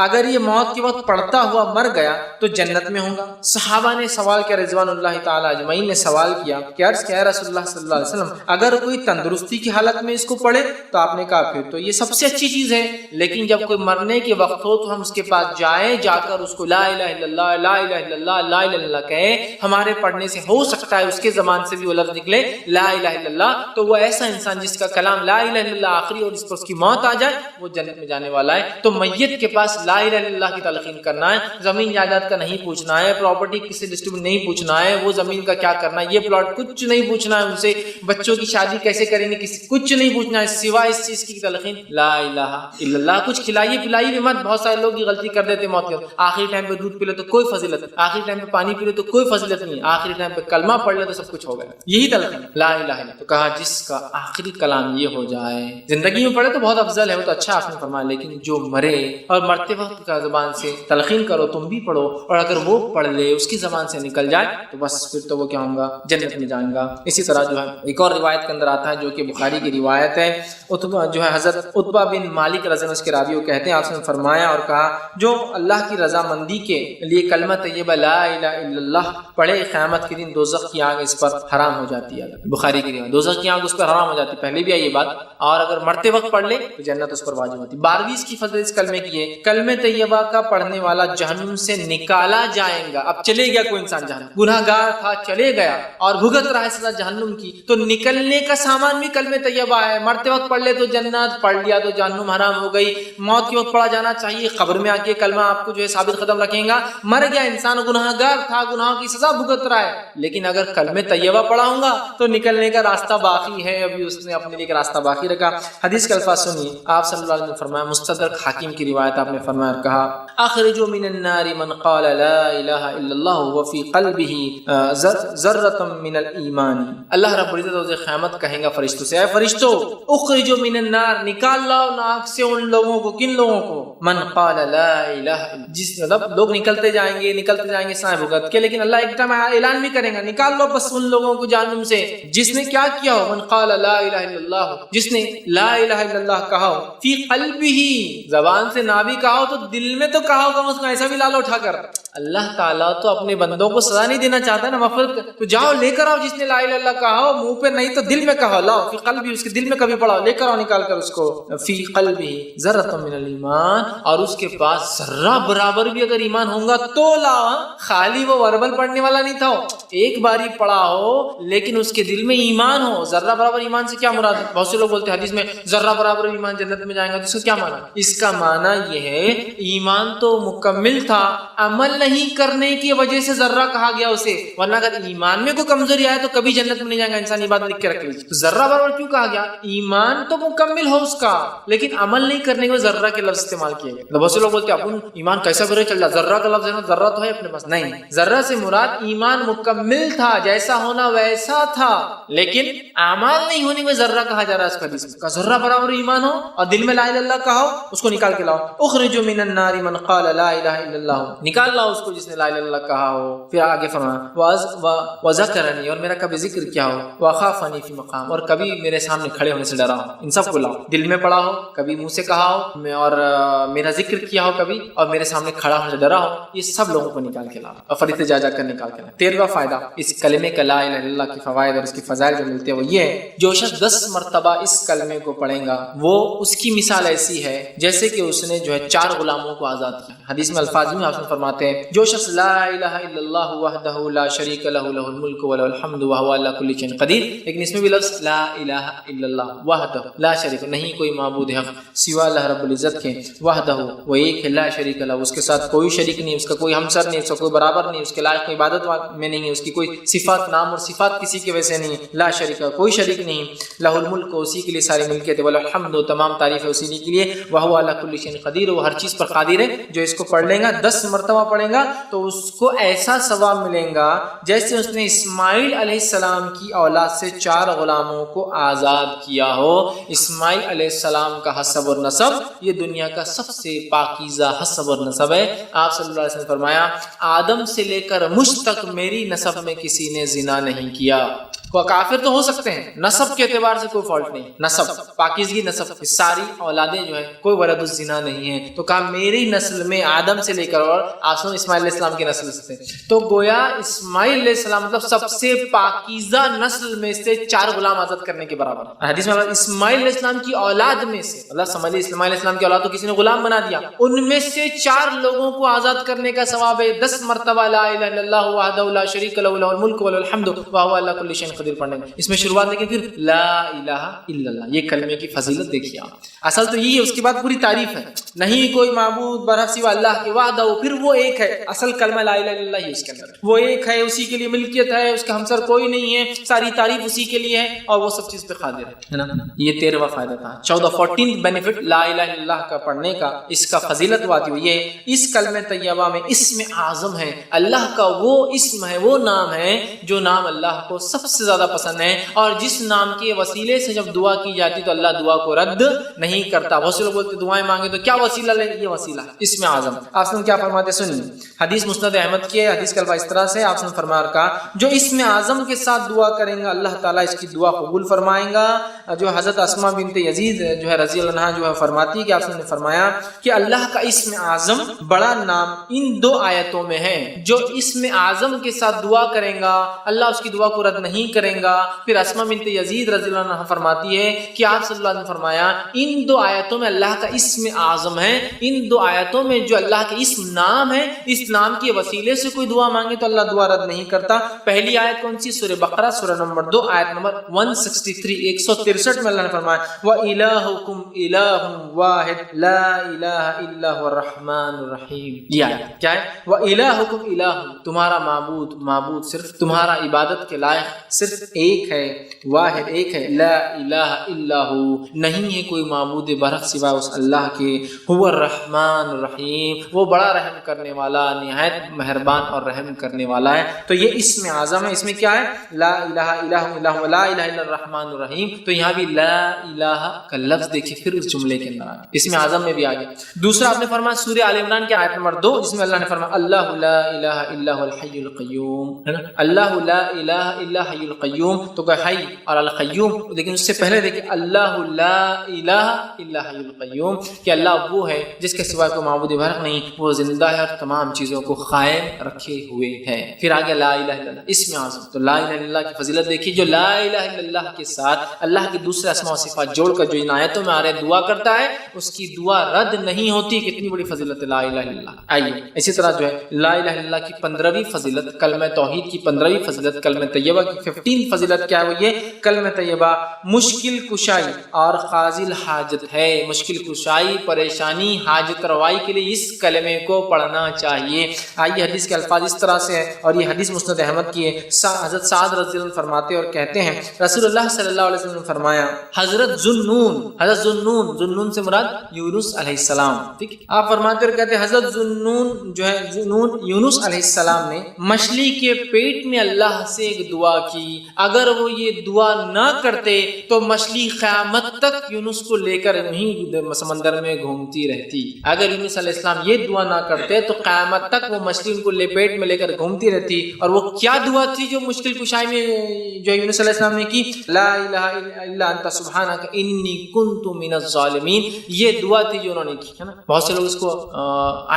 اگر یہ موت کے وقت پڑھتا ہوا مر گیا تو جنت میں ہوگا۔ صحابہ نے سوال کیا، رضوان اللہ تعالی اجمعین نے سوال کیا کہ عرض کیا ہے رسول اللہ صلی اللہ علیہ وسلم، اگر کوئی تندرستی کی حالت میں اس کو پڑھے؟ تو آپ نے کہا پھر تو یہ سب سے اچھی چیز ہے، لیکن جب کوئی مرنے کے وقت ہو تو ہم اس کے پاس جائیں، جا کر اس کو لا الہ الا اللہ لا الہ الا اللہ لا الہ الا اللہ کہیں، ہمارے پڑھنے سے ہو سکتا ہے اس کے زبان سے بھی وہ لفظ نکلے لا الہ الا اللہ، تو وہ ایسا انسان جس کا کلام لا الہ الا اللہ آخری اور اس پر اس کی موت آ جائے وہ جنت میں جانے والا ہے۔ تو میت کے پاس لا الہ الا اللہ کی تلقین کرنا ہے، زمین جائیداد کا نہیں پوچھنا ہے، پراپرٹی کسی ڈسٹریبیوٹ نہیں پوچھنا ہے، وہ زمین کا کیا کرنا ہے، یہ پلاٹ کچھ نہیں پوچھنا ہے ان سے، بچوں کی شادی کیسے کریں گے کچھ نہیں پوچھنا ہے، سوائے اس چیز کی تلقین لا الہ الا اللہ۔ کچھ کھلائیے پلائیے بھی مت، بہت سارے لوگ یہ غلطی کر دیتے موت کے وقت، آخری ٹائم پہ دودھ پی لو تو کوئی فضیلت، آخری ٹائم پہ پانی پی لو تو کوئی فضیلت نہیں، آخری ٹائم پہ کلمہ پڑھ لو تو سب کچھ ہو گیا، یہی تلقین لا الہ الا اللہ۔ تو کہا جس کا آخری کلام یہ ہو جائے، زندگی میں پڑھے تو بہت افضل ہے، وہ تو اچھا آپ نے فرمایا، لیکن جو مرے اور مرتے وقت کا زبان سے تلقین کرو، تم بھی پڑھو، اور اگر وہ پڑھ لے اس کی زبان سے نکل جائے تو بس بس پھر تو وہ کیا ہوں گا، جنت میں جائیں گا۔ اسی طرح جو ہے ایک اور روایت کے اندر آتا ہے جو کہ بخاری کی روایت ہے، عتبہ جو ہے حضرت عتبہ بن مالک رضی اللہ عنہ کے راوی وہ کہتے ہیں آپ نے فرمایا اور کہا جو اللہ کی رضامندی کے لیے کلمہ طیبہ لا الہ الا اللہ پڑھے قیامت کے دن دوزخ کی آگ اس پر حرام ہو جاتی ہے۔ بخاری کی روایت، دوزخ کی آگ اس پر حرام ہو جاتی ہے، پہلے بھی آئی یہ بات، اور اگر مرتے وقت پڑھ لے تو جنت اس پر واجب ہوتی ہے۔ 12ویں اس کی فضیلت اس کلمے کی ہے، کلمہ طیبہ کا پڑھنے والا جہنم سے نکالا جائے گا۔ اب چلے گیا کوئی انسان جہنم، گناہ گار تھا چلے گیا اور بھگت رہا ہے سزا جہنم کی، تو نکلنے کا سامان بھی کلمہ طیبہ ہے۔ مرتے وقت پڑھ لے تو جنت، پڑھ لیا تو جہنم حرام ہو گئی۔ موت کے وقت پڑھا جانا چاہیے، قبر میں آ کے کلمہ آپ کو جو ہے ثابت قدم رکھیں گا۔ مر گیا انسان، گناہ گار تھا، گناہوں کی سزا بھگت رہا ہے، لیکن اگر کلمہ طیبہ پڑھاؤں گا تو نکلنے کا راستہ باقی ہے، ابھی اس نے اپنے لیے راستہ باقی رکھا۔ حدیث کے الفاظ سنیے، آپ صلی اللہ علیہ وسلم نے فرمایا، مستدرک حاکم کی روایت، آپ نے فرمایا اور کہا اخرجوا من النار من قال لا الہ الا اللہ وفی قلبہ ذرۃ من الایمان۔ اللہ رب العزت روز قیامت کہیں گا فرشتوں سے، اے فرشتوں اخرجوا من النار، نکال لاؤ ناک سے ان لوگوں کو، کن لوگوں کو؟ من قال لا الہ، جس مطلب لوگ نکلتے جائیں گے سائے بھگت کے، لیکن اللہ ایک ٹائم اعلان بھی کریں گا نکال لو بس ان لوگوں کو جہنم سے جس نے کیا کیا ہو، من قال لا الہ الا اللہ، جس نے لا الہ الا اللہ کہا ہو، فی قلبہ، زبان سے نہ بھی کہا ہو تو دل میں تو کہا ہوگا، اس کو ایسا بھی لالا اٹھا کر۔ اللہ تعالیٰ تو اپنے بندوں کو سزا نہیں دینا چاہتا نا، مغفرت، تو جاؤ لے کر آؤ، جس نے لا الہ الا اللہ کہا ہو منہ پہ نہیں تو دل میں کہا، لاؤ فی قلبہ، اس کے دل میں کبھی پڑھاؤ، لے کر آؤ نکال کر اس کو، فی قلبہ ذرۃ من الایمان، اور اس کے پاس ذرہ برابر بھی اگر ایمان ہوگا تو لاؤ، خالی وہ وربل پڑھنے والا نہیں تھا، ایک باری پڑھا ہو لیکن اس کے دل میں ایمان ہو۔ ذرہ برابر ایمان سے کیا مراد ہے؟ بہت سے لوگ بولتے ہیں حدیث میں ذرہ برابر ایمان جنت میں جائیں گا، اس کا کیا معنی؟ اس کا معنی یہ ہے ایمان تو مکمل تھا، عمل نہیں کرنے کی وجہ سے ذرہ کہا گیا اسے، ورنہ اگر ایمان میں کوئی کمزوری آئے تو کبھی جنت میں نہیں جائے گا انسان، یہ بات لکھ کے رکھ لیجیے۔ تو ذرہ برابر کیوں کہا گیا؟ ایمان تو مکمل ہو اس کا، لیکن عمل نہیں کرنے کے ذرہ کے لفظ استعمال کیے گئے۔ بہت سے لوگ بولتے ہیں اپن ایمان کیسا برے چل جائے، ذرہ کا لفظ ہے نا، ذرہ تو ہے اپنے پاس، نہیں، ذرہ سے مراد ایمان مکمل تھا، جیسا ہونا ویسا تھا، لیکن اعمال نہیں ہونے میں ذرہ کہا جا رہا ہے اس حدیث میں۔ کہ ذرہ برابر ایمان ہو اور دل میں لا الہ الا اللہ کہا ہو، اس کو نکال کے لاؤ، اخرجوا من النار من قال لا الہ الا اللہ، نکال لاؤ اس کو جس نے لا الہ الا اللہ کہا ہو۔ پھر آگے فرمایا وذکرنی، اور میرا کبھی ذکر کیا ہو، وخافنی فی مقام، اور کبھی میرے سامنے کھڑے ہونے سے ڈرا ہو، ان سب کو لاؤ، دل میں پڑھا ہو، کبھی منہ سے کہا ہو، اور میرا ذکر کیا ہو کبھی، اور میرے سامنے کھڑا ہونے سے ڈرا ہو، یہ سب لوگوں کو نکال کے لاؤ، اور فرشتے جا کر نکال کے لاؤ۔ 13واں فائدہ اس کلمے کا لا الہ الا اللہ کی فوائد اور اس کی فضائل جو ملتے ہیں وہ یہ ہے، جو شخص 10 مرتبہ اس کلمے کو پڑھے گا وہ اس کی مثال ایسی ہے جیسے کہ اس نے جو ہے 4 غلاموں کو آزاد کیا۔ حدیث میں الفاظ میں آپ فرماتے ہیں جو شخص لا الہ الا اللہ وحدہ لا شریک لہ لہ الملک وله الحمد وهو على كل شيء قدیر، لیکن اس میں بھی لفظ لا الہ الا اللہ وحدہ لا شریک، نہیں کوئی معبود حق سوا اللہ رب العزت کے، وحدہ وہ ایک ہے، لا شریک لہ اس کے ساتھ کوئی شریک نہیں، اس کا کوئی ہمسر نہیں، اس کا کوئی برابر نہیں، اس کے لائق عبادت میں نہیں ہے، اس کی کوئی صفات نام اور صفات کسی کے ویسے نہیں، لا شریک کوئی شریک نہیں، لہ الملک اسی کے لیے ساری ملکیت، وله الحمد تمام تعریف ہے اسی کے لیے، وهو على كل شيء قدیر وہ ہر چیز پر قادر ہے۔ جو اس کو پڑھ لے گا 10 مرتبہ پڑھے گا تو اس کو ایسا ثواب ملے گا جیسے اس نے اسماعیل علیہ السلام کی اولاد سے 4 غلاموں کو آزاد کیا ہو۔ اسماعیل علیہ السلام کا حسب اور نسب یہ دنیا کا سب سے پاکیزہ حسب اور نسب ہے۔ آپ صلی اللہ علیہ وسلم نے فرمایا آدم سے لے کر مجھ تک میری نسب میں کسی نے زنا نہیں کیا۔ وہ کافر تو ہو سکتے ہیں، نسب کے اعتبار سے کوئی فالٹ نہیں، نسب پاکیزگی نسب ساری اولادیں جو ہے کوئی ولد الزنا نہیں ہے، تو کہا میری نسل میں آدم سے لے کر اور آسم اسماعیل علیہ السلام کی نسل سے، تو گویا اسماعیل علیہ السلام مطلب سب سے پاکیزہ نسل میں سے 4 غلام آزاد کرنے کے برابر۔ حدیث میں اسماعیل علیہ السلام کی اولاد میں سے، اللہ سمجھے اسماعیل علیہ السلام کی اولاد تو کسی نے غلام بنا دیا، ان میں سے 4 لوگوں کو آزاد کرنے کا ثواب ہے 10 مرتبہ لا الہ الا اللہ وحدہ لا شریک لہ لہ الملک وله الحمد وهو على كل شيء قدیر پڑھنے میں اس میں شروعات، لیکن پھر لا الہ الا اللہ یہ کلمے کی فضیلت دیکھیے آپ، اصل تو یہی ہے، اس کے بعد پوری تعریف ہے، نہیں کوئی معبود برحق سوا اللہ کے وحدہ، پھر وہ ایک ہے، اصل کلمہ لا الہ الا اللہ ہی اس کے اندر، وہ ایک ہے، اسی کے لیے ملکیت ہے، اس کا ہمسر کوئی نہیں ہے، ساری تعریف اسی کے لیے ہے اور وہ سب چیز پہ قادر ہے نا۔ یہ 13واں فائدہ تھا۔ 14 بینیفٹ لا الہ الا اللہ کا پڑھنے کا، اس کا فضیلت واتی ہوئی ہے، اس کلمہ طیبہ میں اسم اعظم ہے، اللہ کا وہ اسم ہے، وہ نام ہے جو نام اللہ کو سب سے زیادہ پسند ہے، اور جس نام کے وسیلے سے جب دعا کی جاتی تو اللہ دعا کو رد نہیں کرتا۔ بہت سے لوگ بولتے دعائیں مانگے تو کیا وسیلہ لیں؟ یہ وسیلہ اسم اعظم۔ آپ نے کیا فرماتے سنیے، حدیث مسند احمد کی ہے، حدیث کا الفاظ اس طرح سے آپ نے فرمایا کہا جو اسم اعظم کے ساتھ دعا کریں گا اللہ تعالیٰ اس کی دعا قبول فرمائیں گا۔ جو حضرت اسماء بنت یزید جو ہے رضی اللہ عنہا جو ہے فرماتی کہ آپ نے فرمایا کہ اللہ کا اسم اعظم بڑا نام ان دو آیتوں میں ہے، جو اسم اعظم کے ساتھ دعا کریں گا اللہ اس کی دعا کو رد نہیں کریں گا۔ پھر اسماء بنت یزید رضی اللہ عنہا فرماتی ہے کہ آپ صلی اللہ علیہ وسلم نے فرمایا ان دو آیتوں میں اللہ کا اسم اعظم ہے، ان دو آیتوں میں جو اللہ کے اسم نام ہے، اس نام کے وسیلے سے کوئی دعا مانگے تو اللہ دعا رد نہیں کرتا۔ پہلی آیت کون سی؟ سورہ بقرہ سورہ نمبر 2 آیت نمبر 163 163 میں اللہ نے فرمایا وَإِلَٰهُكُمْ إِلَٰهٌ وَاحِدٌ لَا إِلَٰهَ إِلَّا هُوَ الرَّحْمَٰنُ الرَّحِيمُ۔ یہ آیت کیا ہے؟ وَإِلَٰهُكُمْ إِلَٰهٌ، تمہارا معبود صرف تمہارا عبادت کے لائق صرف ایک ہے، واحد ایک ہے، لا الہ الا ہو، نہیں ہے کوئی معبود برحق سوائے اس اللہ کے، هو الرحمن الرحیم، وہ بڑا رحم کرنے والا نہایت مہربان اور رحم کرنے والا ہے۔ تو یہ اسم اعظم ہے، اس میں کیا ہے؟ لا الہ الا ہو، لا الہ الا الرحمن الرحیم۔ تو یہاں بھی لا الہ کا لفظ دیکھیے پھر اس جملے کے اندر آ گیا، اسم اعظم میں بھی آ گیا۔ دوسرا آپ نے فرمایا سورہ آل عمران کی آیت نمبر 2 جس میں اللہ نے فرمایا اللہ لا الہ الا هو الحی القیوم، ہے نا، اللہ لا الہ الا حی القیوم، تو کہ حی اور القیوم، لیکن اس سے پہلے دیکھیں اللہ لا الہ الا حی القیوم کہ اللہ وہ ہے جس کے سوا کوئی معبود برحق نہیں، وہ زندہ ہے اور تمام چیزوں کو قائم رکھے ہوئے ہے۔ پھر آگے لا الہ الا اللہ اسم اعظم، تو لا الہ الا اللہ کی فضیلت دیکھیے، جو لا الہ الا اللہ کے ساتھ اللہ کے دوسرے اسماء و صفات جوڑ کر جو ان آیتوں میں آ رہے دعا کرتا ہے اس کی دعا رد نہیں ہوتی۔ کتنی بڑی فضیلت ہے لا الہ الا اللہ۔ آئیے اسی طرح جو ہے لا الہ الا اللہ کی 15ویں فضیلت، کلمہ توحید کی 15ویں فضیلت، کلمہ طیبہ کی 15 فضیلت کیا ہے؟ وہ یہ کلمہ طیبہ مشکل کشائی اور قاضی الحاجت ہے۔ مشکل کشائی، پریشانی، حاجت روائی کے لیے اس کلمے کو پڑھنا چاہیے۔ آئیے حدیث کے الفاظ اس طرح سے ہے، اور یہ حدیث مسند احمد کی ہے۔ حضرت سعد رضی اللہ عنہ فرماتے اور کہتے ہیں رسول اللہ صلی اللہ علیہ وسلم نے فرمایا حضرت ذوالنون سے مراد یونس علیہ السلام، ٹھیک، آپ فرماتے اور کہتے ہیں حضرت ذوالنون جو ہے یونس علیہ السلام نے مچھلی کے پیٹ میں اللہ سے ایک دعا کی، اگر وہ یہ دعا نہ کرتے تو مچھلی قیامت تک یونس کو لے کر وہیں سمندر میں گھومتی رہتی۔ اگر یونس علیہ السلام یہ دعا نہ کرتے تو قیامت تک وہ مچھلی ان کو پیٹ میں لے کر گھومتی رہتی۔ اور وہ کیا دعا تھی جو مشکل کشائی میں جو یونس علیہ السلام نے کی؟ لا الہ الا انت سبحانک انی کنت من الظالمین، یہ دعا تھی جو انہوں نے کی، ہے نا۔ بہت سے لوگ اس کو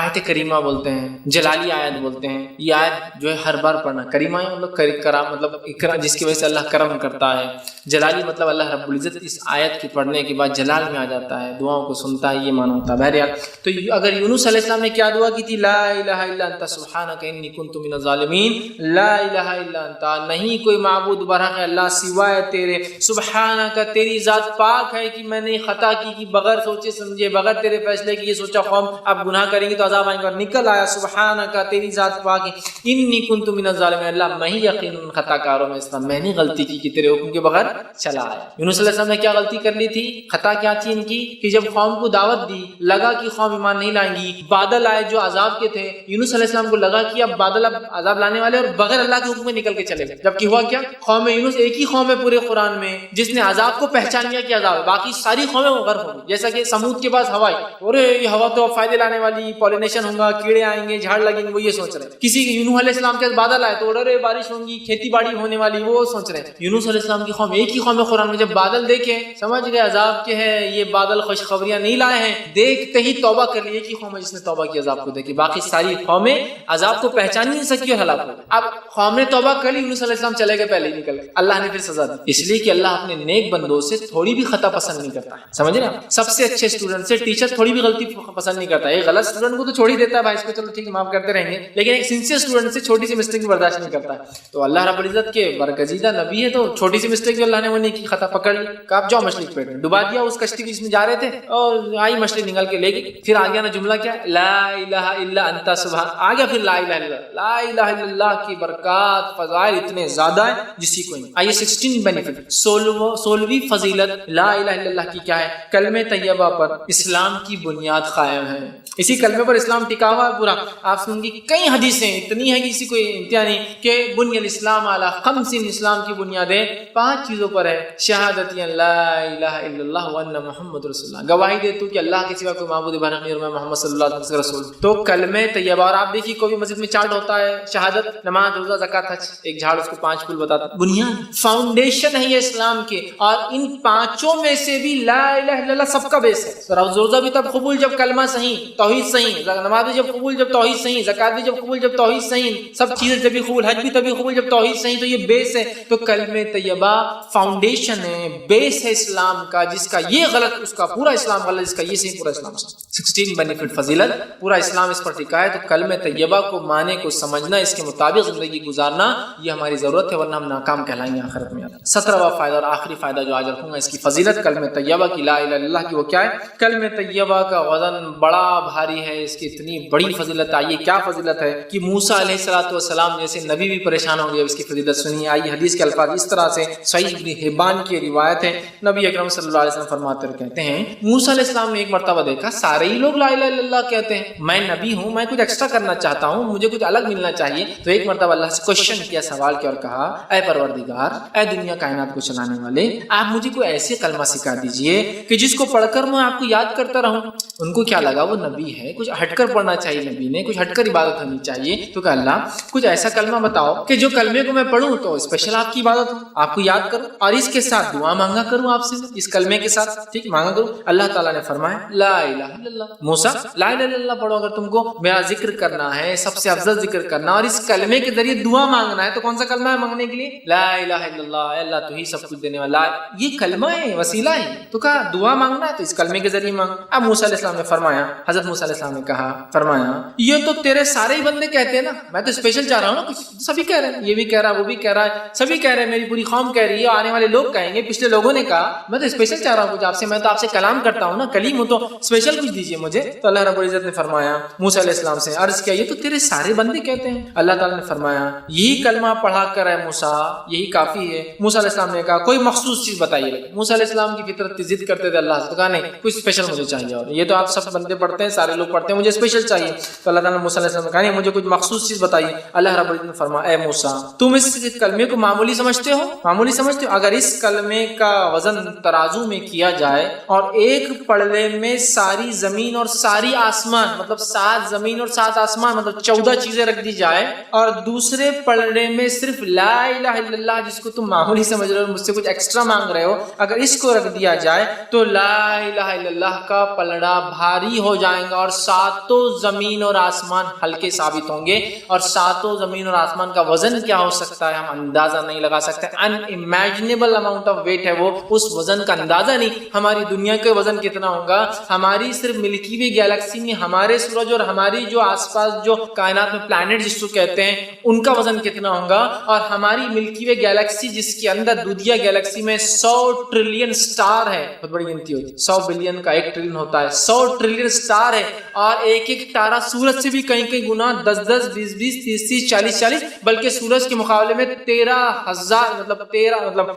آیت کریمہ بولتے ہیں، جلالی آیت بولتے ہیں۔ یہ آیت جو ہے ہر بار پڑھنا، کریمہ مطلب کرام، مطلب جس کی وجہ سے اللہ کرم کرتا ہے، جلالی مطلب اللہ رب العزت اس آیت کے پڑھنے کے بعد جلال میں آ جاتا ہے، دعاؤں کو سنتا ہے، یہ معنی ہوتا ہے۔ بہرحال تو اگر یونس علیہ السلام نے کیا دعا کی تھی؟ لا الہ الا انت سبحانک انی کنت من الظالمین، لا الہ الا انت، نہیں کوئی معبود برحق ہے اللہ سوائے تیرے، سبحانک تیری ذات پاک ہے کہ میں نے خطا کی بغیر سوچے سمجھے، بغیر تیرے فیصلے کی، یہ سوچا قوم اب گناہ کریں گے تو عذاب آئیں گے، اور نکل آیا سبحانک تیری ذات پاک ہے، انی کنت من الظالمین، اللہ میں ہی یقیناً خطا کاروں میں اس میں نے غلطی کی کہ تیرے حکم کے بغیر چلا آیا۔ یونس علیہ السلام نے کیا غلطی کر لی تھی؟ خطا کیا تھی ان کی کہ جب قوم کو دعوت دی، لگا کہ قوم ایمان نہیں لائیں گی، بادل آئے جو عذاب کے تھے، یونس علیہ السلام کو لگا کہ اب بادل اب عذاب لانے والے اور بغیر اللہ کے حکم میں نکل کے چلے گئے، جبکہ ہوا کیا؟ قوم یونس ایک ہی قوم ہے پورے قرآن میں جس نے عذاب کو پہچان لیا کہ عذاب ہے، باقی ساری قومیں وہ غرق ہو گئی۔ جیسا کہ سمود کے پاس ہوا، اور یہ ہوا تو فائدے لانے والی، پولینیشن ہوگا، کیڑے آئیں گے، جھاڑ لگیں گے، وہ یہ سوچ رہے ہیں۔ کسی نوح علیہ السلام کے بادل آئے تو ڈرے بارش ہوگی، کھیتی باڑی ہونے والی، وہ سوچ رہے ہیں۔ یونس علیہ السلام کی قوم ایک ہی قوم ہے قرآن میں، جب بادل دیکھے سمجھ گئے عذاب کے ہے، یہ بادل خوشخبریاں نہیں لائے ہیں، دیکھتے ہی توبہ کر لی۔ ایک ہی قوم ہے جس نے توبہ کی عذاب کو دیکھی، باقی ساری قومیں عذاب کو پہچان نہیں سکی اور ہلاک ہو گئی۔ اب قوم نے توبہ کر لی، یونس علیہ السلام چلے گئے پہلے ہی نکل گئے، اللہ نے پھر سزا دی، اس لیے کہ اللہ اپنے نیک بندوں سے تھوڑی بھی خطا پسند نہیں کرتا ہے، سمجھ رہے ہیں؟ سب سے اچھے اسٹوڈنٹ سے ٹیچر تھوڑی بھی غلطی پسند نہیں کرتا ہے۔ ایک غلط اسٹوڈنٹ کو تو چھوڑ ہی دیتا ہے، بھائی اس کو چلو ٹھیک ہے معاف کرتے رہیں گے، لیکن ایک سنسیئر اسٹوڈنٹ سے چھوٹی سی مسٹیک برداشت نہیں کرتا ہے۔ تو اللہ رب العزت کے برگزیدہ نبی ہے، تو چھوٹی سی مسٹیک جو اللہ نے وہ نہیں کی، خطا پکڑ لی کہ آپ جاؤ مچھلی کے پیٹ میں ڈبا دیا، اس کشتی جس میں جا رہے تھے اور آئی مچھلی نکل کے لے گئی۔ پھر آ گیا نا جملہ کیا؟ لا الہ الا انت سبحان، آ گیا پھر لا الہ الا اللہ۔ لا الہ الا اللہ کی برکات فضائل اتنے زیادہ ہیں جس کی کوئی نہیں۔ آئیے 16 بینیفٹ، 16ویں فضیلت لا الہ الا اللہ کی کیا ہے؟ کلمہ طیبہ پر اسلام کی بنیاد قائم ہے، اسی کلمے پر اسلام ٹکا ہوا ہے پورا۔ آپ سنیں گے کئی حدیثیں اتنی ہیں کہ کسی کوئی انتہا نہیں کہ بنی الاسلام علی خمس دین اسلام کی بنیادیں 5 چیزوں پر ہے. شہادت لا الہ الا اللہ وان محمد رسول اللہ, گواہی دیتا ہوں کہ اللہ کے سوا کوئی معبود برحق نہیں اور میں محمد صلی اللہ علیہ وسلم رسول. تو کلمہ طیبہ, اور آپ دیکھیے کوئی بھی مسجد میں چارٹ ہوتا ہے شہادت, نماز, روزہ, زکات, حج, ایک جھاڑ اس کو 5 پھول بتاتا ہے. بنیاد فاؤنڈیشن ہے یہ اسلام کے, اور ان 5 میں سے بھی لا الہ الا اللہ سب کا بیس ہے. روزہ بھی تب قبول جب کلمہ صحیح, توحید صحیح, نماز بھی جب قبول جب توحید صحیح, زکات بھی جب قبول جب توحید صحیح, سب چیزیں جب قبول, حج بھی تبھی قبول جب توحید صحیح. تو یہ بیس ہے. تو کلمہ طیبہ فاؤنڈیشن ہے, بیس ہے اسلام کا. جس کا یہ غلط اس کا پورا اسلام غلط, جس کا یہ صحیح پورا اسلام صحیح. 16 بینیفٹ فضیلت, پورا اسلام اس پر ٹکا ہے. تو کلمہ طیبہ کو معنی کو سمجھنا, اس کے مطابق زندگی گزارنا, یہ ہماری ضرورت ہے, ورنہ ہم ناکام کہلائیں گے آخرت میں. 17واں فائدہ اور آخری فائدہ جو آج رکھوں گا اس کی فضیلت کلمہ طیبہ کی, لا الہ الا اللہ کی, وہ کیا ہے؟ کلمہ طیبہ کا وزن بڑا بھاری ہے, اس کی اتنی بڑی فضیلت. آئیے کیا فضیلت ہے کہ موسیٰ علیہ السلام جیسے نبی بھی پریشان ہو گئے, اس کی فضیلت سنیے. آئیے حدیث کے الفاظ اس طرح سے, صحیح ابن حبان کی روایت ہے, نبی اکرم صلی اللہ علیہ وسلم فرماتے اور کہتے ہیں, موسیٰ علیہ السلام نے ایک مرتبہ دیکھا سارے ہی لوگ لا الہ الا اللہ کہتے ہیں, میں نبی ہوں, میں کچھ ایکسٹرا کرنا چاہتا ہوں, مجھے کچھ الگ ملنا چاہیے. تو ایک مرتبہ اللہ سے کوشچن کیا, سوال کیا, اور کہا, اے پروردگار, اے دنیا کائنات کو چلانے والے, آپ مجھے کوئی ایسے کلمہ سکھا دیجئے کہ جس کو پڑھ کر میں آپ کو یاد کرتا رہوں. ان کو کیا لگا, وہ نبی ہے, کچھ ہٹ کر پڑھنا چاہیے, نبی نے کچھ ہٹ کر عبادت ہونی چاہیے. تو کہا, اللہ کچھ ایسا کلمہ بتاؤ کہ جو کلمے کو میں پڑھوں تو اسپیشل آپ کی عبادت ہو, آپ کو یاد کروں, اور اس کے ساتھ دعا مانگا کروں آپ سے, اس کلمے کے ساتھ ٹھیک مانگا کروں. اللہ تعالیٰ نے فرمایا, لا الہ الا اللہ. موسیٰ لا الہ الا اللہ پڑھو, اگر تم کو میرا ذکر کرنا ہے, سب سے افضل ذکر کرنا, اور اس کلمے کے ذریعے دعا مانگنا ہے, تو کون سا کلمہ ہے مانگنے کے لیے؟ لا الہ الا اللہ, اے اللہ تو ہی سب کچھ دینے والا, یہ کلمہ ہے, وسیلہ ہے. تو کہا دعا مانگنا ہے تو اس کلمے کے ذریعے مانگ. اب موسیٰ علیہ السلام نے فرمایا, حضرت موسیٰ علیہ السلام نے کہا, فرمایا, یہ تو تیرے سارے ہی بندے کہتے ہیں نا, میں تو اسپیشل چاہ رہا ہوں نا, کچھ سبھی کہہ رہے ہیں, یہ بھی کہہ رہا ہے, وہ بھی کہہ رہا ہے, سبھی کہہ رہے ہیں, میری پوری قوم کہہ رہی ہے, آنے والے لوگ کہیں گے, پچھلے لوگوں نے کہا, میں تو اسپیشل چاہ رہا ہوں کچھ آپ سے, میں تو آپ سے کلام کرتا ہوں نا, کلیم ہوں, تو اسپیشل کچھ دیجیے مجھے. تو اللہ رب العزت نے فرمایا, موسیٰ علیہ السلام سے عرض کیا, یہ تو تیرے سارے بندے کہتے ہیں. اللہ تعالیٰ نے فرمایا, یہی کلمہ پڑھا کر ہے موسیٰ, یہی کافی ہے. موسیٰ علیہ السلام نے کہا, کوئی مخصوص چیز بتائیے. موسیٰ علیہ السلام کی فطرت کی ضد کرتے تھے اللہ سے, تو کہا نہیں, کچھ اسپیشل مجھے چاہیے, اور یہ تو آپ سب بندے پڑھتے ہیں, سارے لوگ پڑھتے ہیں, مجھے اسپیشل چاہیے. تو اللہ تعالیٰ نے موسیٰ علیہ السلام نے کہا, نہیں, مجھے کچھ مخصوص چیز بتائیے. اللہ رب العزت نے فرمایا, اے موسیٰ, تم اس کلمے کو معمولی سمجھتے ہو, معمولی سمجھتے ہو؟ اگر اس کلمے کا وزن ترازو میں کیا جائے, اور ایک پڑھنے میں ساری زمین اور ساری آسمان, مطلب 7 زمین اور 7 آسمان, مطلب 14 چیزیں رکھ دی جائے, اور دوسرے پڑھنے میں صرف لا الہ الا اللہ, جس کو تم معمولی سمجھ رہے ہو, مجھ سے کچھ ایکسٹرا مانگ رہے ہو, اگر اس کو رکھ دیا جائے تو لا الہ الا اللہ کا پلڑا بھاری ہو جائے گا, اور 7 زمین اور آسمان ہلکے ثابت ہوں گے. اور 7 زمین اور آسمان کا وزن کیا ہو سکتا ہے, ہم اندازہ نہیں لگا سکتے. ان امیجنیبل اماؤنٹ آف ویٹ ہے وہ, اس وزن کا اندازہ نہیں. ہماری دنیا کا وزن کتنا ہوگا, ہماری صرف ملکی وے گیلیکسی میں ہمارے سورج اور ہماری جو آس پاس جو کائنات میں پلانٹ جس کو کہتے ہیں, ان کا وزن کتنا ہوگا, اور ہماری ملکی وے گیلیکسی جس کے اندر دودھیا گیلیکسی میں 100 ٹریلین سٹار ہے, بہت بڑی گنتی ہوتی ہے, 100 بلین کا 1 ٹریلین ہوتا ہے, 100 ٹریلین سٹار ہے, اور ایک ایک تارا سورج سے بھی کئی گنا 10 20 30 40 بلکہ سورج کے مقابلے میں 13,000 مطلب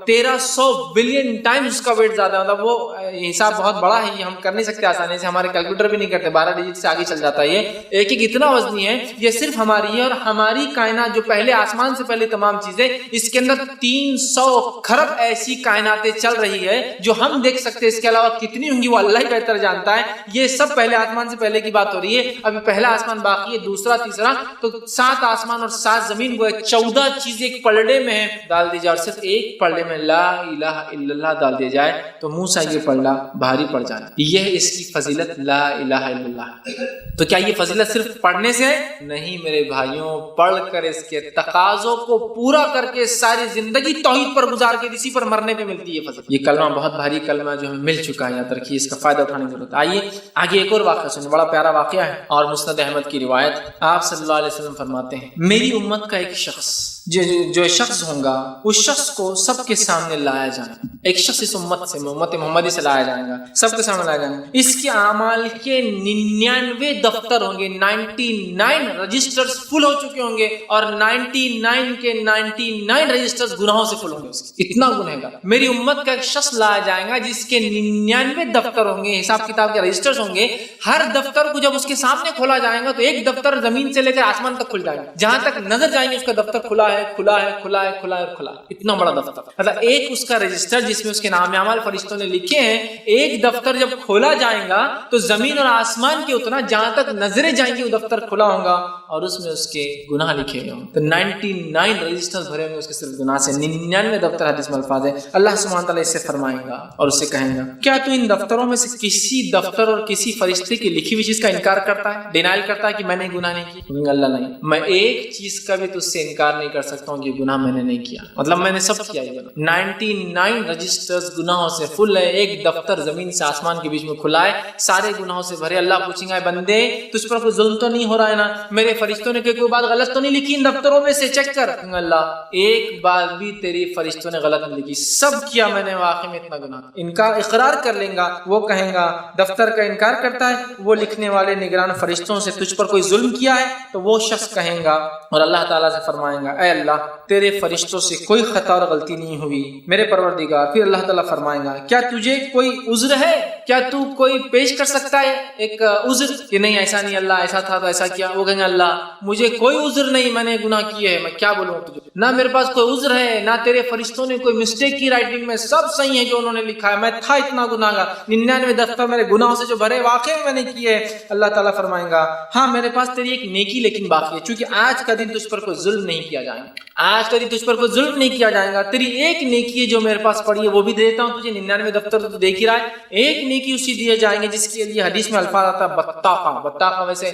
1300 بلین ٹائم اس کا ویٹ زیادہ, مطلب وہ حساب بہت بڑا ہے, یہ ہم کر نہیں سکتے آسانی سے, ہمارے کیلکولیٹر بھی نہیں کرتے, 12 ڈیجٹ سے آگے چل جاتا ہے. یہ ایک اتنا وزنی ہے, یہ صرف ہماری ہے, اور ہماری کائنات جو پہلے آسمان سے پہلے تمام چیزیں, اس کے اندر 300 کھرب ایسی کائناتیں چل رہی ہے جو ہم دیکھ سکتے ہیں, اس کے علاوہ کتنی ہوں گی وہ اللہ ہی بہتر جانتا ہے. یہ سب پہلے آسمان سے پہلے کی بات ہو رہی ہے, ابھی پہلا آسمان باقی ہے, دوسرا تیسرا, تو 7 آسمان اور 7 زمین وہ 14 چیزیں ایک پلڑے میں ہیں, ڈال دی جائے, اور صرف ایک پلڑے میں لا الہ الا اللہ ڈال دیا جائے تو موسیٰ یہ پلڑا بھاری پڑ جائے. یہ اس کی فضیلت لا الہ الا اللہ. تو کیا یہ فضیلت صرف پڑھنے سے نہیں میرے بھائیوں, پڑھ کر اس کے تقاضوں کو پورا کر کے ساری زندگی توحید پر گزار کے اسی پر مرنے پہ ملتی ہے فضیلت. یہ کلمہ بہت بھاری کلمہ ہے جو ہمیں مل چکا ہے, یاد رکھیے, اس کا فائدہ اٹھانے کی ضرورت ہے. آئیے آگے ایک اور واقعہ سنیں, بڑا پیارا واقعہ ہے, اور مسند احمد کی روایت. آپ صلی اللہ علیہ وسلم فرماتے ہیں, میری امت کا ایک شخص جو شخص ہوگا, اس شخص کو سب کے سامنے لایا جائے, ایک شخص اس امت سے, امت محمدی سے لایا جائے گا, سب کے سامنے لایا جائے گا. اس کے اعمال کے 99 دفتر ہوں گے, 99 رجسٹرز فل ہو چکے ہوں گے, اور 99 کے 99 رجسٹرز گناہوں سے فل ہوں گے. اتنا گنہگار میری امت کا ایک شخص لایا جائے گا جس کے 99 دفتر ہوں گے, حساب کتاب کے رجسٹرز ہوں گے. ہر دفتر کو جب اس کے سامنے کھولا جائے گا تو ایک دفتر زمین سے لے کر آسمان تک کھل جائے گا, جہاں تک نظر جائیں گے اس کا دفتر کھلا ہے کھلا ہے کھلا ہے کھلا ہے کھلا ہے، اتنا بڑا دفتر، مطلب ایک اس کا رجسٹر جس میں اس کے نام اعمال فرشتوں نے لکھے ہیں، ایک دفتر جب کھولا جائے گا تو زمین اور آسمان کے اتنا جہاں تک نظریں جائیں گی وہ دفتر کھلا ہوگا اور اس میں اس کے گناہ لکھے ہوئے ہوں، تو 99 رجسٹر بھرے ہوئے اس کے صرف گناہ سے، 99 دفتر حدیث میں الفاظ ہے۔ اللہ سبحانہ تعالیٰ اس سے فرمائے گا اور اس سے کہیں گا کیا تو ان دفتروں میں سے کسی دفتر اور کسی فرشتے کی لکھی ہوئی چیز کا انکار کرتا ہے، ڈینائل کرتا ہے کہ میں نے گناہ نہیں کیا؟ اللہ نہیں، میں ایک چیز کا بھی تجھ سے انکار نہیں کر سکتا ہوں کہ گناہ میں نے نہیں کیا، مطلب میں نے سب کیا ہے۔ 99 رجسٹرز گناہوں سے فل ہے، ایک دفتر زمین سے آسمان کے بیچ میں کھلا ہے، سارے گناہوں سے بھرے۔ اللہ پوچھیں گے بندے تجھ پر کوئی ظلم تو نہیں ہو رہا ہے نا، میرے فرشتوں نے کوئی بات غلط تو نہیں لکھی ان دفتروں میں سے، چیک کر۔ اللہ ایک بات بھی تیری فرشتوں نے غلط نہیں لکھی، سب کیا میں نے، واقعی میں اتنا گناہ۔ انکار اقرار کر لیں گا، وہ کہیں گا دفتر کا انکار کرتا ہے، وہ لکھنے والے نگران فرشتوں سے تجھ پر کوئی ظلم کیا ہے، تو وہ شخص کہیں گا اور اللہ تعالیٰ سے فرمائیں گا اے اللہ تیرے فرشتوں سے کوئی خطا اور غلطی نہیں ہوئی میرے پروردگار۔ پھر اللہ تعالیٰ فرمائیں گا کیا تجھے کوئی عذر ہے، کیا تو کوئی پیش کر سکتا ہے ایک عذر کہ نہیں ایسا نہیں اللہ ایسا تھا تو ایسا کیا؟ وہ کہیں گے اللہ مجھے کوئی عذر نہیں، میں نے گناہ کیے ہے، میں کیا بولوں تجھے، نہ میرے پاس کوئی عذر ہے، نہ تیرے فرشتوں نے کوئی مسٹیک کی رائٹنگ میں، سب صحیح ہے جو انہوں نے لکھا ہے، میں تھا اتنا گناہگار، 99 دفتر میرے گناہوں سے جو بھرے واقعی میں نے کیے۔ اللہ تعالیٰ فرمائیں گا ہاں میرے پاس تیری ایک نیکی لیکن باقی ہے، چونکہ آج کا دن تجھ پر کوئی ظلم نہیں کیا جائے گا، آج کا دن تجھ پر کوئی ظلم نہیں کیا جائے گا، تیری ایک نیکی ہے جو میرے پاس پڑی ہے وہ بھی دے دیتا ہوں تجھے، 99 دفتر تو دیکھ ہی رہا ہے، ایک نیکی اسی دیے جائیں گے جس کے لیے حدیث میں الفاظ آتا ہے بطاخہ۔ بطاخہ ویسے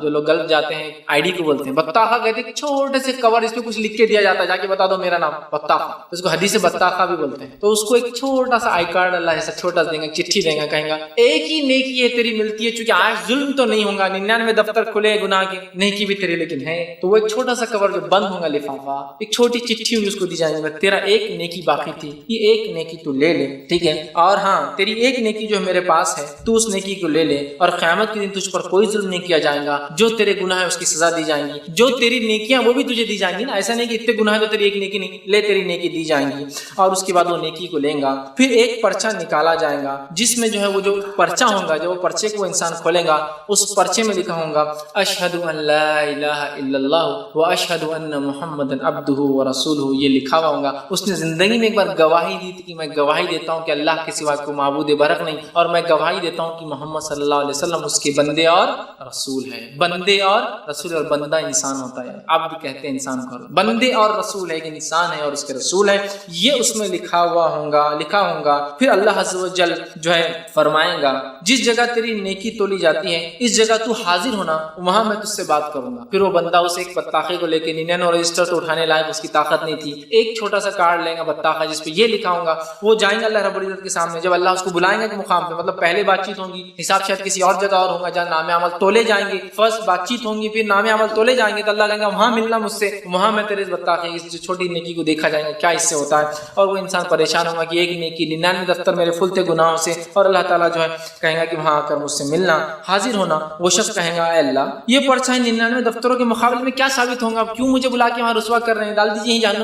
جو لوگ گلف جاتے ہیں آئی ڈی کو بولتے ہیں بطاخہ، کہتے ہیں چھوٹے سے کور اس پہ کچھ لکھ کے دیا جاتا ہے، جا کے بتا دو میرا نام بطاخہ، اس کو حدیث بطاخہ بھی بولتے ہیں، تو اس کو ایک چھوٹا سا آئی کارڈ اللہ ایسا چھوٹا سا دیں گا، چٹھی دیں گا، کہیں گا ایک ہی نیکی ہے تیری ملتی ہے، چونکہ آج ظلم تو نہیں ہوگا، 99 دفتر کھلے گناہ کے، نیکی بھی تیری لیکن ہے، تو وہ ایک چھوٹا سا کور جو بند ہوگا لفافہ، ایک چھوٹی چٹھی ہوگی اس کو دی جائے گا، تیرا ایک نیکی باقی تھی، یہ ایک نیکی تو لے لے، ٹھیک ہے، اور ہاں تیری ایک نیکی جو میرے پاس ہے تو اس نیکی کو لے لے، اور قیامت کے دن تجھ پر کوئی ظلم نہیں کیا جائے گا، جو تیرے گناہ ہے اس کی سزا دی جائیں گی، جو تیری نیکیاں وہ بھی تجھے دی جائیں گی نا، ایسا نہیں کہ اتنے گناہ ہے تو تیری ایک نیکی نہیں، لے تیری نیکی دی جائیں گی، اور اس کے بعد وہ نیکی کو لیں گا، پھر ایک پرچہ نکالا جائے گا جس میں جو ہے وہ جو پرچہ ہوگا، جو وہ پرچے کو انسان کھولے گا اس پرچے میں لکھا ہوگا اشہد ان لا الہ الا اللہ و اشہد ان محمد عبدہ و رسولہ، یہ لکھا ہوا ہوگا۔ اس نے زندگی میں ایک بار گواہی دی تھی کہ میں گواہی دیتا ہوں کہ اللہ کے سوا کوئی معبود برحق نہیں، اور میں گواہی دیتا ہوں کہ محمد صلی اللہ علیہ وسلم اس کے بندے اور رسول ہیں، بندے اور رسول، اور بندہ انسان ہوتا ہے، عبد کہتے ہیں انسان کو، بندے اور رسول ہے، ایک انسان ہے اور اس کے رسول ہے، یہ اس میں لکھا ہوگا۔ پھر اللہ عز و جل جو ہے فرمائیں گا جس جگہ تیری نیکی تولی جاتی ہے اس جگہ تو حاضر ہونا، وہاں میں تجھ سے بات کروں گا۔ پھر وہ بندہ اسے ایک بطاخے کو لے کے 99 رجسٹر تو اٹھانے لائق اس کی طاقت نہیں تھی، ایک چھوٹا سا کارڈ لیں گا بطاخہ جس پہ یہ لکھا ہوگا، وہ جائیں گے اللہ رب العزت کے سامنے، جب اللہ اس کو بلائیں گے کہ مقام پہ، مطلب پہلے بات چیت ہوگی، حساب شاید کسی اور جگہ اور ہوگا جہاں نام عمل تولے جائیں گے، فرسٹ بات چیت ہوگی پھر نام عمل تولے جائیں گے، تو اللہ کہیں گا وہاں ملنا مجھ سے، وہاں میں تیرے بطاخے اس چھوٹی نیکی کو دیکھا جائے گا کیا اس سے ہوتا ہے، اور وہ انسان پریشان ہوگا کہ ایک نیکی 99 دفتر میرے فل تھے گناہوں سے، اور اللہ تعالیٰ جو ہے کہیں گا کہ وہاں آ کر مجھ سے ملنا، حاضر ہونا۔ وہ شخص کہیں گا اے اللہ یہ پرچہ 99 دفتروں کے مقابلے میں کیا ثابت ہوگا، کیوں مجھے بلا کے وہاں رسوا کر رہے ہیں، ڈال دیجیے جہنم